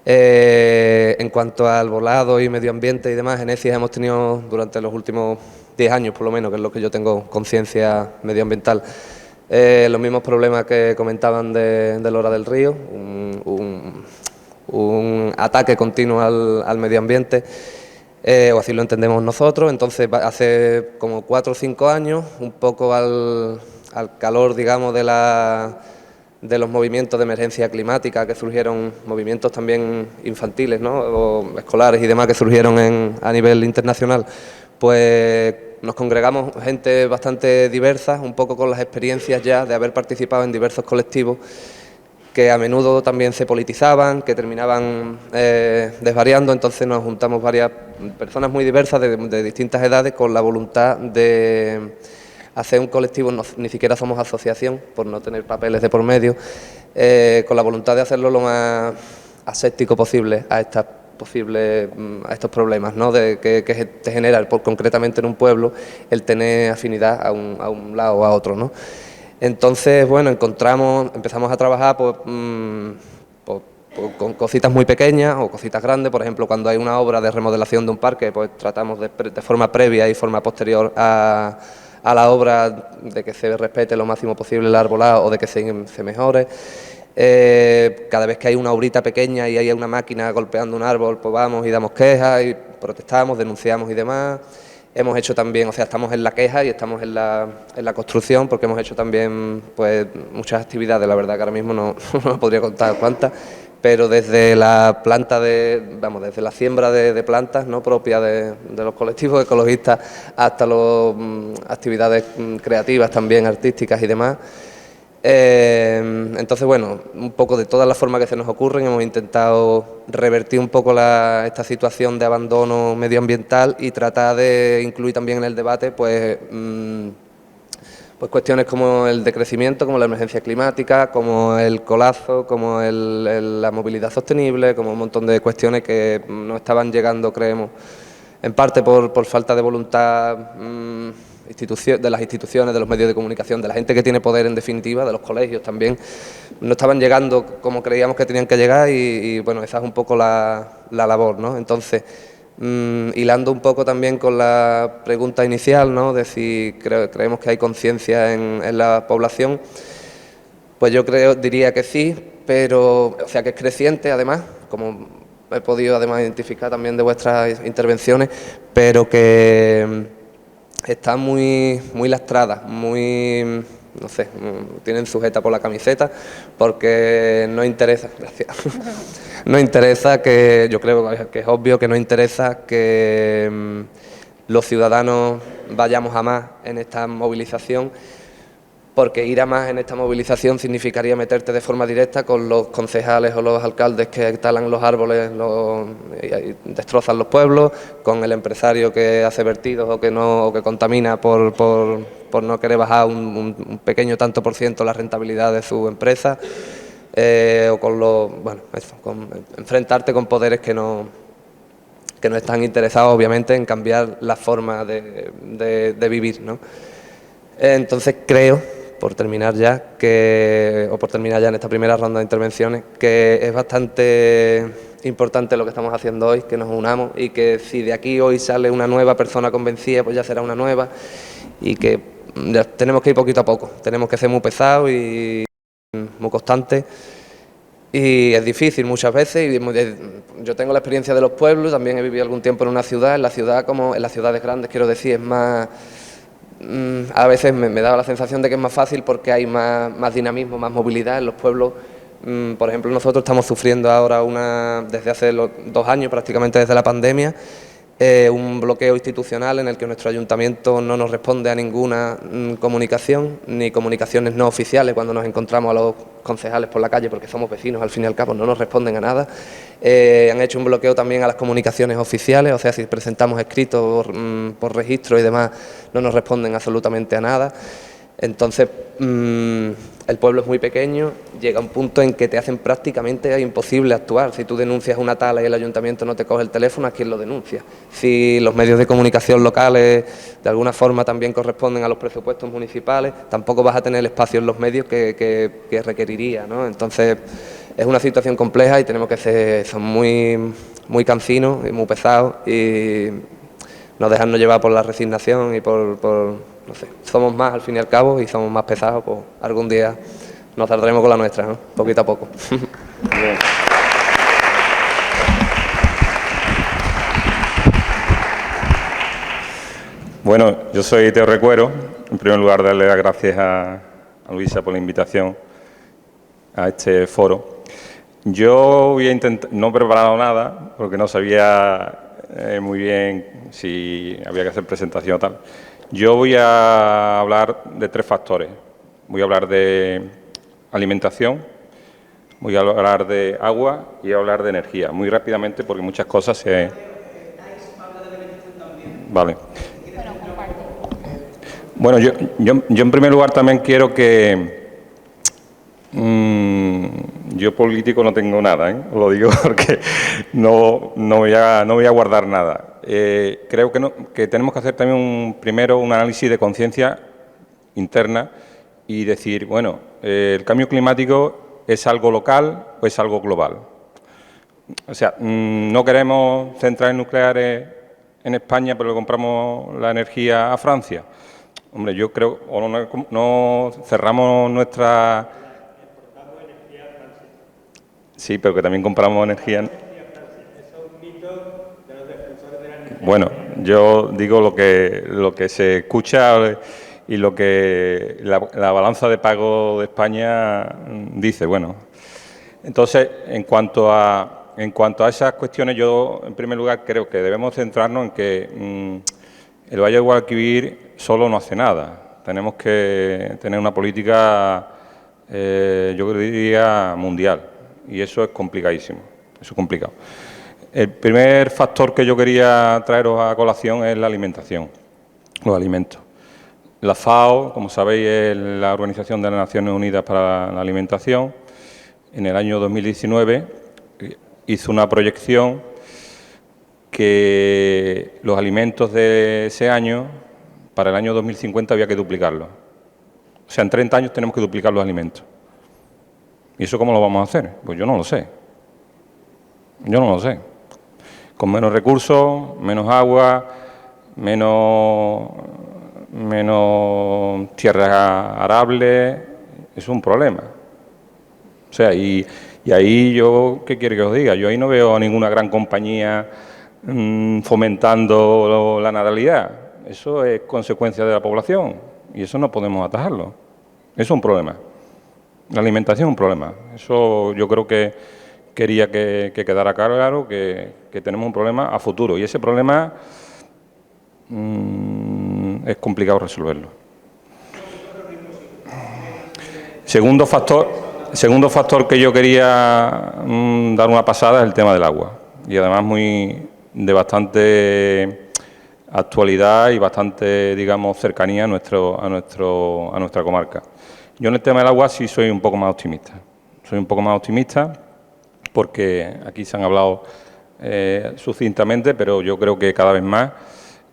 En cuanto al volado y medio ambiente y demás, en Écija hemos tenido durante los últimos 10 años, por lo menos, que es lo que yo tengo conciencia medioambiental, los mismos problemas que comentaban de Lora del Río, un ataque continuo al medio ambiente, o así lo entendemos nosotros. Entonces, hace como 4 o 5 años, un poco al calor, digamos, de los movimientos de emergencia climática que surgieron, movimientos también infantiles, ¿no?, o escolares y demás que surgieron a nivel internacional, pues nos congregamos gente bastante diversa, un poco con las experiencias ya de haber participado en diversos colectivos que a menudo también se politizaban, que terminaban desvariando. Entonces nos juntamos varias personas muy diversas de distintas edades con la voluntad de hacer un colectivo, ni siquiera somos asociación, por no tener papeles de por medio, con la voluntad de hacerlo lo más aséptico posible a estos problemas, ¿no?, que te genera concretamente en un pueblo el tener afinidad a un lado o a otro, ¿no? Entonces, bueno, empezamos a trabajar con cositas muy pequeñas o cositas grandes. Por ejemplo, cuando hay una obra de remodelación de un parque, pues tratamos de forma previa y forma posterior a la obra de que se respete lo máximo posible el arbolado o de que se mejore. Cada vez que hay una obrita pequeña y hay una máquina golpeando un árbol, pues vamos y damos quejas y protestamos, denunciamos y demás. Hemos hecho también, o sea, estamos en la queja y estamos en la construcción, porque hemos hecho también pues muchas actividades. La verdad que ahora mismo no podría contar cuántas, pero desde la planta desde la siembra de plantas, ¿no?, propia de los colectivos ecologistas, hasta las actividades creativas también, artísticas y demás. Entonces, bueno, un poco de todas las formas que se nos ocurren hemos intentado revertir un poco esta situación de abandono medioambiental y tratar de incluir también en el debate pues cuestiones como el decrecimiento, como la emergencia climática, como el colapso, como la movilidad sostenible, como un montón de cuestiones que no estaban llegando, creemos, en parte por falta de voluntad de las instituciones, de los medios de comunicación, de la gente que tiene poder en definitiva, de los colegios también, no estaban llegando como creíamos que tenían que llegar y bueno, esa es un poco la labor, ¿no? Entonces, hilando un poco también con la pregunta inicial, ¿no?, de si creemos que hay conciencia en la población, pues yo diría que sí, pero, o sea, que es creciente además, como he podido además identificar también de vuestras intervenciones, pero que está muy lastrada, muy, no sé, tienen sujeta por la camiseta, porque no interesa, gracias, no interesa que, yo creo que es obvio que no interesa que los ciudadanos vayamos a más en esta movilización, porque ir a más en esta movilización significaría meterte de forma directa con los concejales o los alcaldes que talan los árboles y destrozan los pueblos, con el empresario que hace vertidos o que contamina por no querer bajar un pequeño tanto por ciento la rentabilidad de su empresa, o con enfrentarte con poderes que no están interesados obviamente en cambiar la forma de vivir, ¿no? Entonces creo, por terminar ya en esta primera ronda de intervenciones, que es bastante importante lo que estamos haciendo hoy, que nos unamos y que si de aquí hoy sale una nueva persona convencida, pues ya será una nueva y que ya tenemos que ir poquito a poco, tenemos que ser muy pesados y muy constantes. Y es difícil muchas veces, y yo tengo la experiencia de los pueblos, también he vivido algún tiempo en una ciudad, en la ciudad como en las ciudades grandes, quiero decir, es más, a veces me da la sensación de que es más fácil porque hay más dinamismo, más movilidad. En los pueblos, por ejemplo, nosotros estamos sufriendo ahora desde hace 2 años, prácticamente desde la pandemia, un bloqueo institucional en el que nuestro ayuntamiento no nos responde a ninguna comunicación, ni comunicaciones no oficiales cuando nos encontramos a los concejales por la calle, porque somos vecinos, al fin y al cabo no nos responden a nada. Han hecho un bloqueo también a las comunicaciones oficiales, o sea, si presentamos escritos por registro y demás, no nos responden absolutamente a nada. Entonces, el pueblo es muy pequeño, llega un punto en que te hacen prácticamente imposible actuar. Si tú denuncias una tala y el ayuntamiento no te coge el teléfono, ¿a quién lo denuncia? Si los medios de comunicación locales de alguna forma también corresponden a los presupuestos municipales, tampoco vas a tener el espacio en los medios que requeriría, ¿no? Entonces, es una situación compleja y tenemos que ser muy cansinos y muy pesados y no dejarnos llevar por la resignación y no sé, somos más al fin y al cabo y somos más pesados, pues algún día nos saldremos con la nuestra, ¿no? Poquito a poco. Bien. Bueno, yo soy Teo Recuero. En primer lugar, darle las gracias a Luisa por la invitación a este foro. Yo voy a intentar, no he preparado nada, porque no sabía muy bien si había que hacer presentación o tal. Yo voy a hablar de 3 factores. Voy a hablar de alimentación, voy a hablar de agua y voy a hablar de energía. Muy rápidamente, porque muchas cosas se... Vale. Bueno, yo en primer lugar también quiero que... yo político no tengo nada, ¿eh? Lo digo porque no voy a guardar nada. Creo que tenemos que hacer también primero un análisis de conciencia interna y decir, bueno, el cambio climático es algo local o es algo global. O sea, no queremos centrales nucleares en España, pero le compramos la energía a Francia. Hombre, yo creo, o no cerramos nuestra... Sí, pero que también compramos energía. Bueno, yo digo lo que se escucha y lo que la balanza de pago de España dice. Bueno, entonces, en cuanto a esas cuestiones, yo, en primer lugar, creo que debemos centrarnos en que el Valle del Guadalquivir solo no hace nada. Tenemos que tener una política, yo diría, mundial. Y eso es complicadísimo, eso es complicado. El primer factor que yo quería traeros a colación es la alimentación, los alimentos. La FAO, como sabéis, es la Organización de las Naciones Unidas para la Alimentación. En el año 2019 hizo una proyección que los alimentos de ese año, para el año 2050, había que duplicarlos. O sea, en 30 años tenemos que duplicar los alimentos. ¿Y eso cómo lo vamos a hacer? Pues yo no lo sé. Yo no lo sé. Con menos recursos, menos agua, menos tierras arables, es un problema. O sea, y ahí yo, ¿qué quiere que os diga? Yo ahí no veo a ninguna gran compañía fomentando la natalidad. Eso es consecuencia de la población y eso no podemos atajarlo. Es un problema. La alimentación es un problema. Eso yo creo que quería que quedara claro que tenemos un problema a futuro y ese problema es complicado resolverlo. Segundo factor que yo quería dar una pasada es el tema del agua y además de bastante actualidad y bastante, digamos, cercanía a nuestra comarca. Yo en el tema del agua sí soy un poco más optimista. Soy un poco más optimista porque aquí se han hablado sucintamente, pero yo creo que cada vez más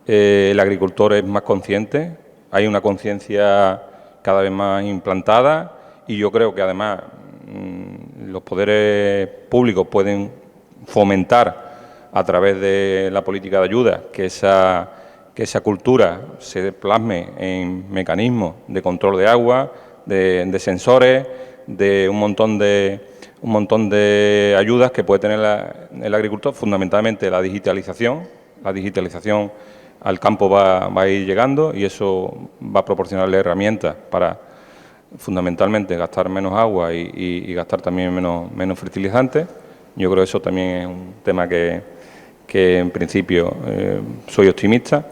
el agricultor es más consciente, hay una conciencia cada vez más implantada y yo creo que además los poderes públicos pueden fomentar a través de la política de ayuda que esa cultura se plasme en mecanismos de control de agua, de sensores, de un montón de ayudas que puede tener el agricultor, fundamentalmente la digitalización. La digitalización al campo va a ir llegando y eso va a proporcionarle herramientas para fundamentalmente gastar menos agua y gastar también menos fertilizantes. Yo creo que eso también es un tema que en principio soy optimista.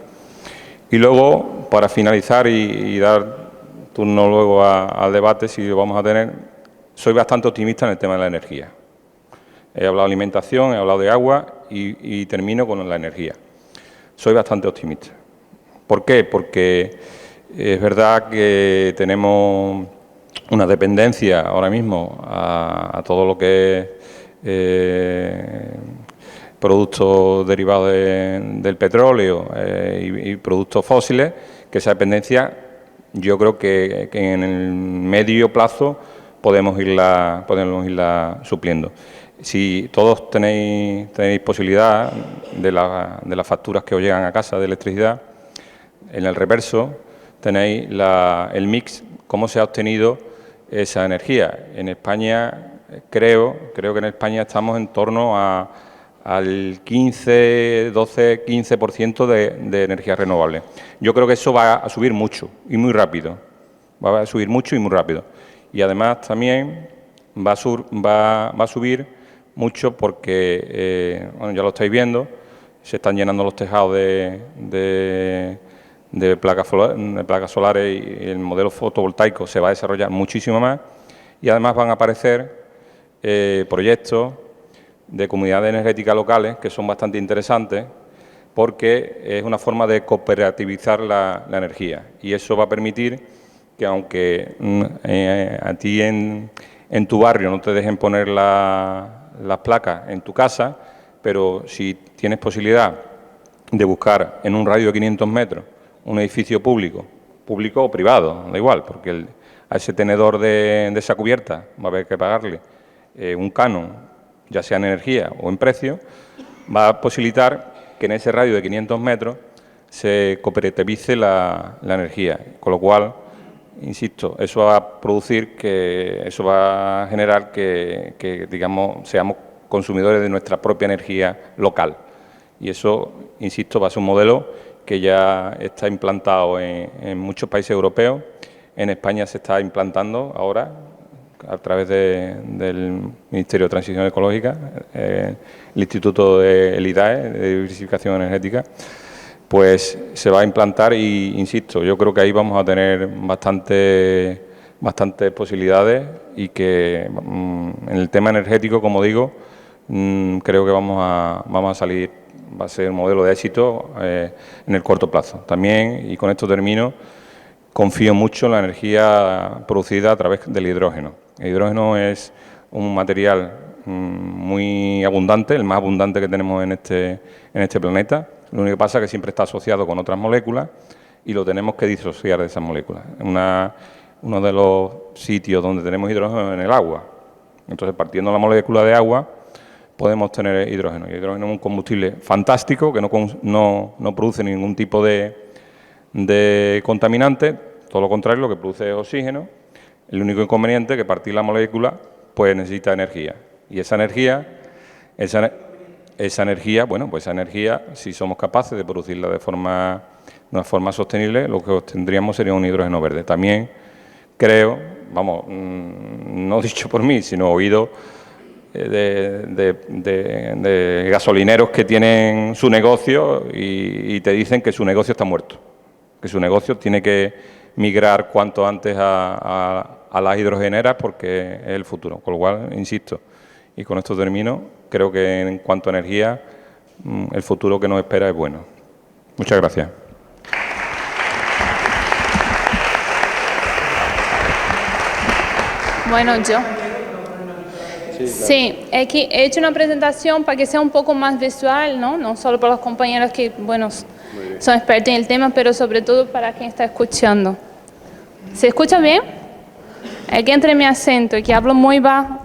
Y luego, para finalizar y dar turno luego al debate, si lo vamos a tener, soy bastante optimista en el tema de la energía. He hablado de alimentación, he hablado de agua y termino con la energía. Soy bastante optimista. ¿Por qué? Porque es verdad que tenemos una dependencia ahora mismo a todo lo que es productos derivados del petróleo y productos fósiles, que esa dependencia yo creo que en el medio plazo podemos irla supliendo. Si todos tenéis posibilidad de las facturas que os llegan a casa de electricidad, en el reverso tenéis el mix, cómo se ha obtenido esa energía. En España, creo que en España estamos en torno al 15% de energía renovable. Yo creo que eso va a subir mucho y muy rápido. Va a subir mucho y muy rápido. Y además también va a subir mucho porque, bueno, ya lo estáis viendo, se están llenando los tejados de placas solares y el modelo fotovoltaico se va a desarrollar muchísimo más y además van a aparecer proyectos de comunidades energéticas locales que son bastante interesantes porque es una forma de cooperativizar la energía y eso va a permitir que aunque a ti en tu barrio no te dejen poner las placas en tu casa, pero si tienes posibilidad de buscar en un radio de 500 metros un edificio público o privado, da igual, porque a ese tenedor de esa cubierta va a haber que pagarle un canon, ya sea en energía o en precio, va a posibilitar que en ese radio de 500 metros se cooperativice la energía, con lo cual, insisto, eso va a producir eso va a generar que digamos, seamos consumidores de nuestra propia energía local. Y eso, insisto, va a ser un modelo que ya está implantado en muchos países europeos. En España se está implantando ahora a través del Ministerio de Transición Ecológica, el Instituto del IDAE, de Diversificación Energética, pues se va a implantar y, insisto, yo creo que ahí vamos a tener bastantes posibilidades y que en el tema energético, como digo, creo que vamos a salir, va a ser un modelo de éxito en el corto plazo. También, y con esto termino, confío mucho en la energía producida a través del hidrógeno. El hidrógeno es un material muy abundante, el más abundante que tenemos en este planeta. Lo único que pasa es que siempre está asociado con otras moléculas y lo tenemos que disociar de esas moléculas. Uno de los sitios donde tenemos hidrógeno es en el agua. Entonces, partiendo de la molécula de agua, podemos tener hidrógeno. El hidrógeno es un combustible fantástico que no produce ningún tipo de contaminante, todo lo contrario, lo que produce es oxígeno. El único inconveniente es que partir la molécula pues necesita energía. Y esa energía, bueno, pues esa energía, si somos capaces de producirla de una forma sostenible, lo que obtendríamos sería un hidrógeno verde. También creo, vamos, no dicho por mí, sino oído de gasolineros que tienen su negocio y te dicen que su negocio está muerto, que su negocio tiene que migrar cuanto antes a las hidrogeneras porque es el futuro. Con lo cual, insisto, y con esto termino, creo que en cuanto a energía, el futuro que nos espera es bueno. Muchas gracias. Bueno, yo. Sí, es que he hecho una presentación para que sea un poco más visual, ¿no? No solo para los compañeros que, bueno, son expertos en el tema, pero sobre todo para quien está escuchando. ¿Se escucha bien? Es que entre mi acento y que hablo muy bajo,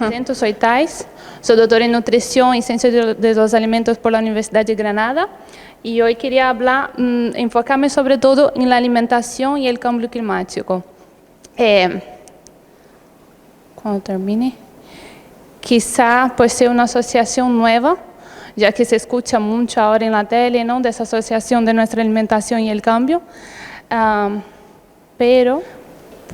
acento soy Thais, Soy doctora en nutrición y ciencia de los alimentos por la Universidad de Granada y hoy quería hablar, enfocarme sobre todo en la alimentación y el cambio climático. Cuando termine, quizá pues sea una asociación nueva, ya que se escucha mucho ahora en la tele, ¿no?, de esa asociación de nuestra alimentación y el cambio. Pero,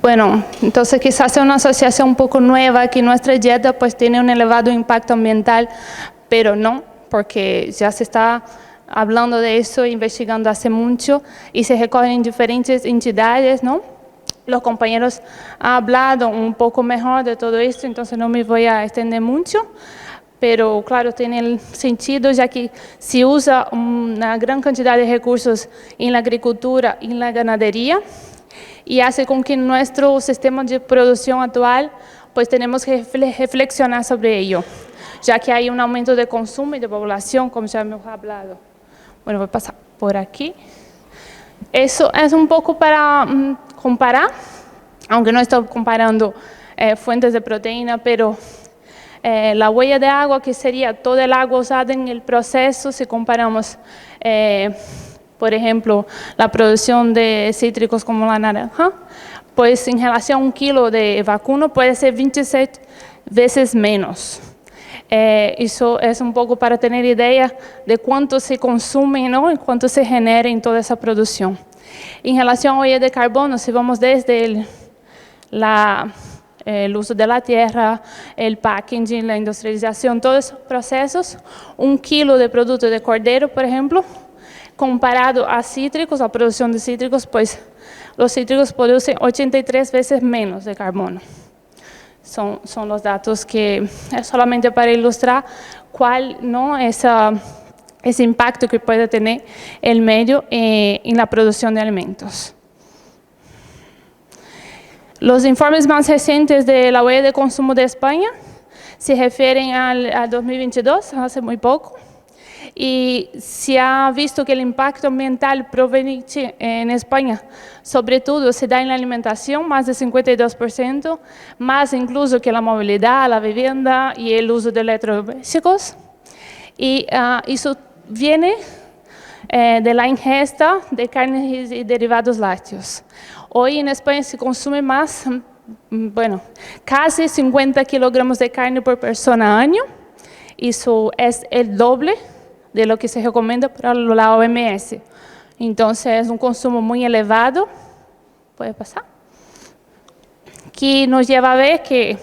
bueno, entonces quizás sea una asociación un poco nueva, que nuestra dieta pues tiene un elevado impacto ambiental, pero no, porque ya se está hablando de eso, investigando hace mucho, y se recogen diferentes entidades, ¿no? Los compañeros han hablado un poco mejor de todo esto, entonces no me voy a extender mucho. Pero claro, tiene sentido ya que se usa una gran cantidad de recursos en la agricultura y en la ganadería y hace con que nuestro sistema de producción actual pues tenemos que reflexionar sobre ello, ya que hay un aumento de consumo y de población, como ya hemos hablado. Bueno, voy a pasar por aquí. Eso es un poco para comparar, aunque no estoy comparando fuentes de proteína, pero la huella de agua, que sería todo el agua usada en el proceso, si comparamos, por ejemplo, la producción de cítricos como la naranja, pues en relación a 1 kilo de vacuno puede ser 27 veces menos. Eso es un poco para tener idea de cuánto se consume, ¿no?, y cuánto se genera en toda esa producción. En relación a huella de carbono, si vamos desde el uso de la tierra, el packaging, la industrialización, todos esos procesos, 1 kilo de producto de cordero, por ejemplo, comparado a cítricos, a producción de cítricos, pues los cítricos producen 83 veces menos de carbono. Son los datos que es solamente para ilustrar cuál, ¿no?, ese impacto que puede tener el medio en la producción de alimentos. Los informes más recientes de la huella de consumo de España se refieren al 2022, hace muy poco, y se ha visto que el impacto ambiental proveniente en España, sobre todo, se da en la alimentación, más de 52%, más incluso que la movilidad, la vivienda y el uso de electrodomésticos. Y eso viene de la ingesta de carnes y derivados lácteos. Hoy en España se consume más, bueno, casi 50 kilogramos de carne por persona al año. Eso es el doble de lo que se recomienda para la OMS. Entonces es un consumo muy elevado. ¿Puede pasar? Que nos lleva a ver que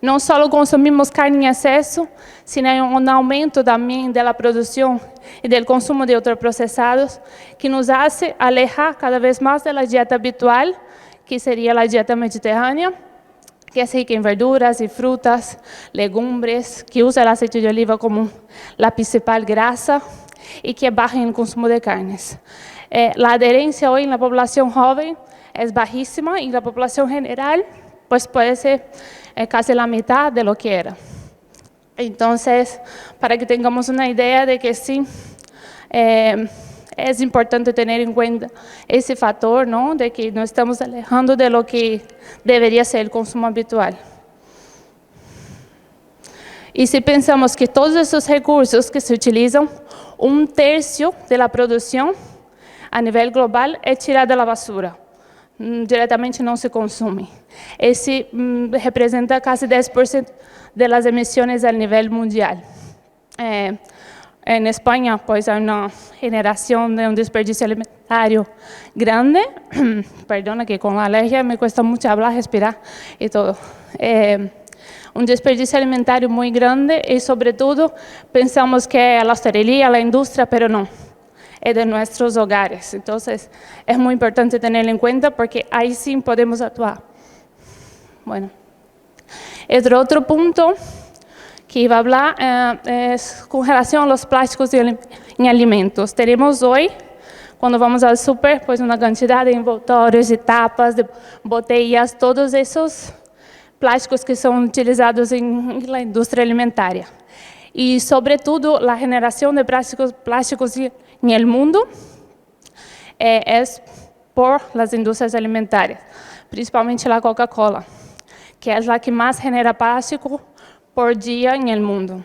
no solo consumimos carne en exceso, sino hay un aumento también de la producción y del consumo de ultraprocesados, que nos hace alejar cada vez más de la dieta habitual, que sería la dieta mediterránea, que es rica en verduras y frutas, legumbres, que usa el aceite de oliva como la principal grasa y que es baja en el consumo de carnes. La adherencia hoy en la población joven es bajísima y en la población general pues puede ser casi la mitad de lo que era. Entonces, para que tengamos una idea de que sí, es importante tener en cuenta ese factor, ¿no?, de que nos estamos alejando de lo que debería ser el consumo habitual. Y si pensamos que todos esos recursos que se utilizan, 1/3 de la producción a nivel global es tirada a la basura. Directamente no se consume. Ese representa casi 10% de las emisiones a nivel mundial. En España, pues, hay una generación de un desperdicio alimentario grande. Perdona que con la alergia me cuesta mucho hablar, respirar y todo. Un desperdicio alimentario muy grande y, sobre todo, pensamos que es la hostelería, la industria, pero no. Es de nuestros hogares. Entonces, es muy importante tenerlo en cuenta porque ahí sí podemos actuar. Bueno, el otro punto que iba a hablar es con relación a los plásticos en alimentos. Tenemos hoy, cuando vamos al súper, pues una cantidad de envoltorios, de tapas, de botellas, todos esos plásticos que son utilizados en la industria alimentaria. Y, sobre todo, la generación de plásticos en el mundo es por las industrias alimentarias, principalmente la Coca-Cola, que es la que más genera plástico por día en el mundo.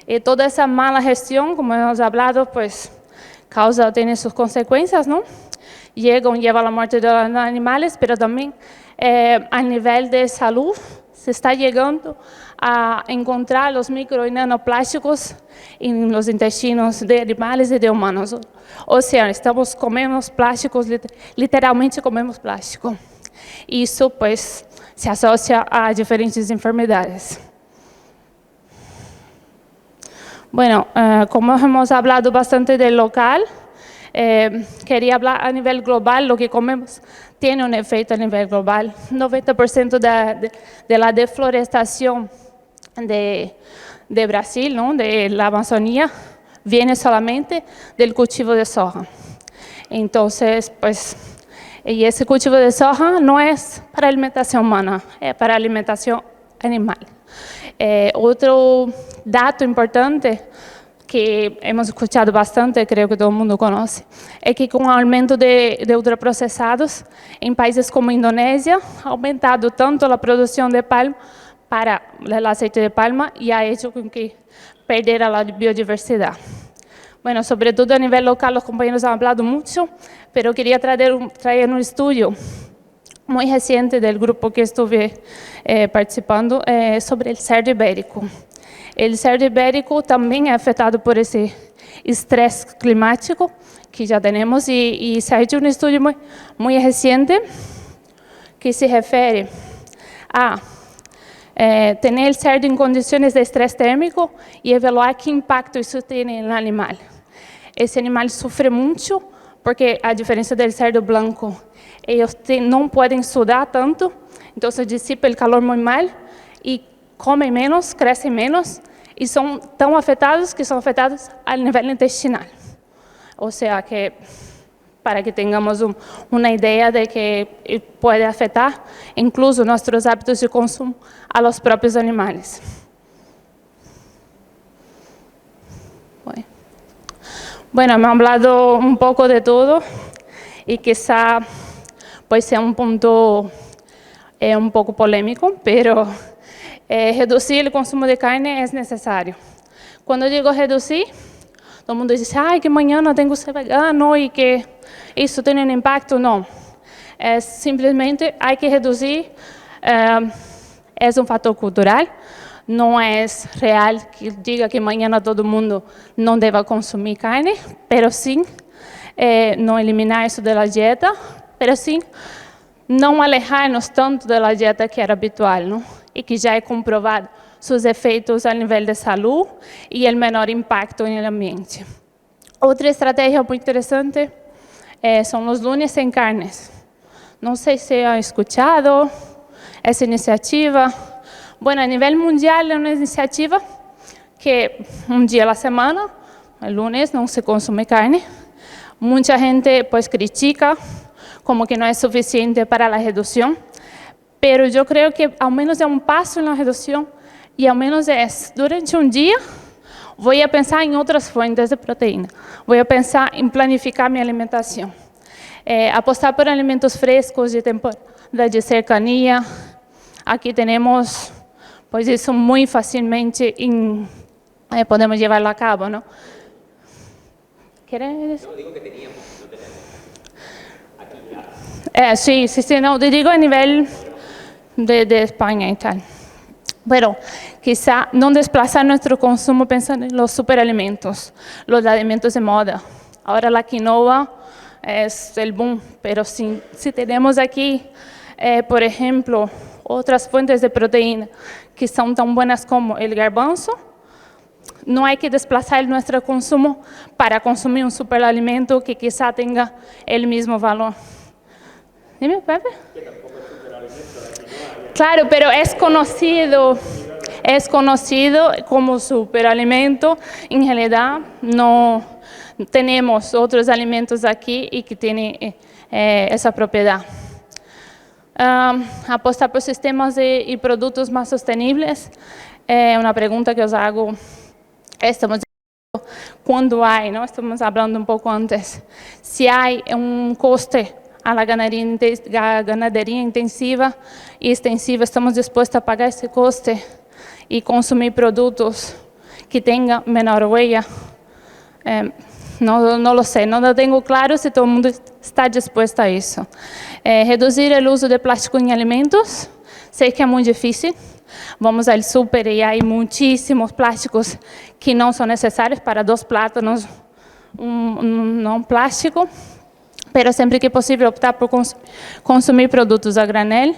Y toda esa mala gestión, como hemos hablado, pues tiene sus consecuencias, ¿no? Lleva a la muerte de los animales, pero también a nivel de salud se está llegando a encontrar los micro y nanoplásticos en los intestinos de animales y de humanos. O sea, comemos plásticos, literalmente comemos plástico. Y eso pues se asocia a diferentes enfermedades. Bueno, como hemos hablado bastante del local, quería hablar a nivel global. Lo que comemos tiene un efecto a nivel global. 90% de la deforestación de Brasil, ¿no?, de la Amazonía, viene solamente del cultivo de soja. Entonces, pues, y ese cultivo de soja no es para alimentación humana, es para alimentación animal. Otro dato importante que hemos escuchado bastante, creo que todo el mundo conoce, es que con el aumento de ultraprocesados en países como Indonesia, ha aumentado tanto la producción de palma para el aceite de palma y ha hecho con que perdiera la biodiversidad. Bueno, sobre todo a nivel local, los compañeros han hablado mucho, pero quería traer un estudio muy reciente del grupo que estuve participando sobre el cerdo ibérico. El cerdo ibérico también es afectado por ese estrés climático que ya tenemos y se ha hecho un estudio muy reciente que se refiere a tener el cerdo en condiciones de estrés térmico y evaluar qué impacto eso tiene en el animal. Ese animal sufre mucho porque, a diferencia del cerdo blanco, ellos no pueden sudar tanto, entonces disipa el calor muy mal y comen menos, crecen menos y son tan afectados que son afectados a nivel intestinal. O sea que, para que tengamos una idea de que puede afectar incluso nuestros hábitos de consumo a los propios animales. Bueno, me han hablado un poco de todo y quizá pues sea un punto un poco polémico, pero reducir el consumo de carne es necesario. Cuando digo reducir, todo el mundo dice, ay, que mañana tengo que ser vegano y que eso tiene un impacto. No, es simplemente hay que reducir, es un factor cultural, no es real que diga que mañana todo el mundo no deba consumir carne, pero sí no eliminar eso de la dieta, pero sí no alejarnos tanto de la dieta que era habitual, ¿no? Y que ya he comprobado sus efectos a nivel de salud y el menor impacto en el ambiente. Otra estrategia muy interesante son los lunes sin carnes. No sé si han escuchado esa iniciativa. Bueno, a nivel mundial es una iniciativa que un día a la semana, el lunes, no se consume carne. Mucha gente pues critica como que no es suficiente para la reducción, pero yo creo que al menos es un paso en la reducción y al menos es, durante un día, voy a pensar en otras fuentes de proteína, voy a pensar en planificar mi alimentación, apostar por alimentos frescos de temporada, de cercanía. Aquí tenemos, pues eso muy fácilmente podemos llevarlo a cabo, ¿no? ¿Quieres? No, digo que teníamos, no tenemos. Aquí ya. Sí, no, te digo a nivel de España y tal. Pero quizá no desplazar nuestro consumo pensando en los superalimentos, los alimentos de moda. Ahora la quinoa es el boom, pero si tenemos aquí, por ejemplo, otras fuentes de proteína que son tan buenas como el garbanzo, no hay que desplazar nuestro consumo para consumir un superalimento que quizá tenga el mismo valor. Dime, Pepe. Claro, pero es conocido como superalimento. En realidad no tenemos otros alimentos aquí y que tienen esa propiedad. Apostar por sistemas y productos más sostenibles. Una pregunta que os hago. Cuando hay, ¿no? Estamos hablando un poco antes, si hay un coste a la ganadería intensiva y extensiva, estamos dispuestos a pagar ese coste y consumir productos que tengan menor huella. No lo sé, no lo tengo claro si todo el mundo está dispuesto a eso. Reducir el uso de plástico en alimentos, sé que es muy difícil. Vamos al súper y hay muchísimos plásticos que no son necesarios para 2 plátanos, un plástico. Pero siempre que posible optar por consumir productos a granel.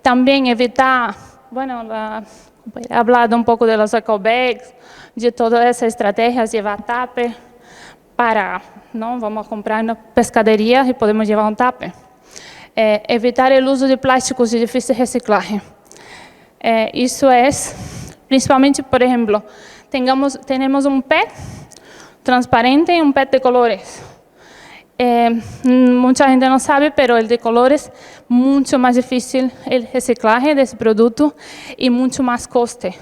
También evitar, bueno, he hablado un poco de los eco bags, de todas esas estrategias, llevar tupper para, ¿no? Vamos a comprar en pescadería y podemos llevar un tupper. Evitar el uso de plásticos de difícil reciclaje. Eso es, principalmente, por ejemplo, tenemos un PET transparente y un PET de colores. Mucha gente no sabe, pero el de colores es mucho más difícil el reciclaje de ese producto y mucho más coste.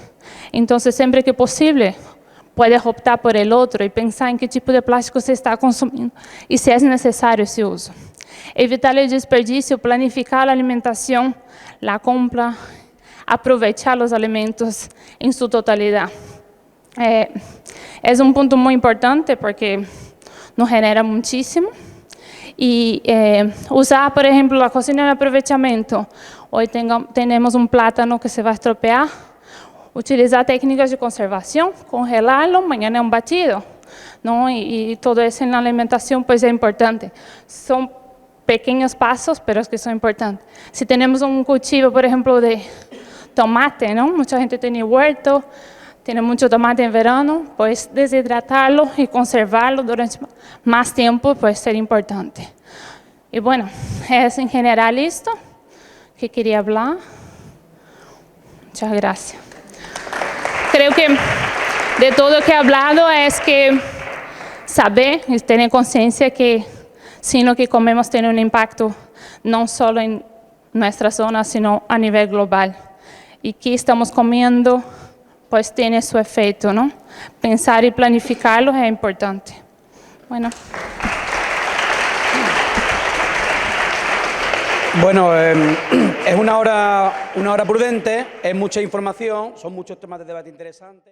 Entonces, siempre que posible, puedes optar por el otro y pensar en qué tipo de plástico se está consumiendo y si es necesario ese uso. Evitar el desperdicio, planificar la alimentación, la compra, aprovechar los alimentos en su totalidad. Es un punto muy importante porque nos genera muchísimo. Y usar, por ejemplo, la cocina de aprovechamiento. Hoy tenemos un plátano que se va a estropear. Utilizar técnicas de conservación, congelarlo, mañana es un batido, ¿no? Y todo eso en la alimentación pues es importante. Son pequeños pasos, pero es que son importantes. Si tenemos un cultivo, por ejemplo, de tomate, ¿no? Mucha gente tiene huerto, tiene mucho tomate en verano, pues deshidratarlo y conservarlo durante más tiempo puede ser importante. Y bueno, es en general esto que quería hablar. Muchas gracias. Creo que de todo lo que he hablado es que saber y tener conciencia que si lo que comemos tiene un impacto no solo en nuestra zona, sino a nivel global. Y que estamos comiendo pues tiene su efecto, ¿no? Pensar y planificarlo es importante. Bueno. Bueno, es una hora prudente, es mucha información, son muchos temas de debate interesantes.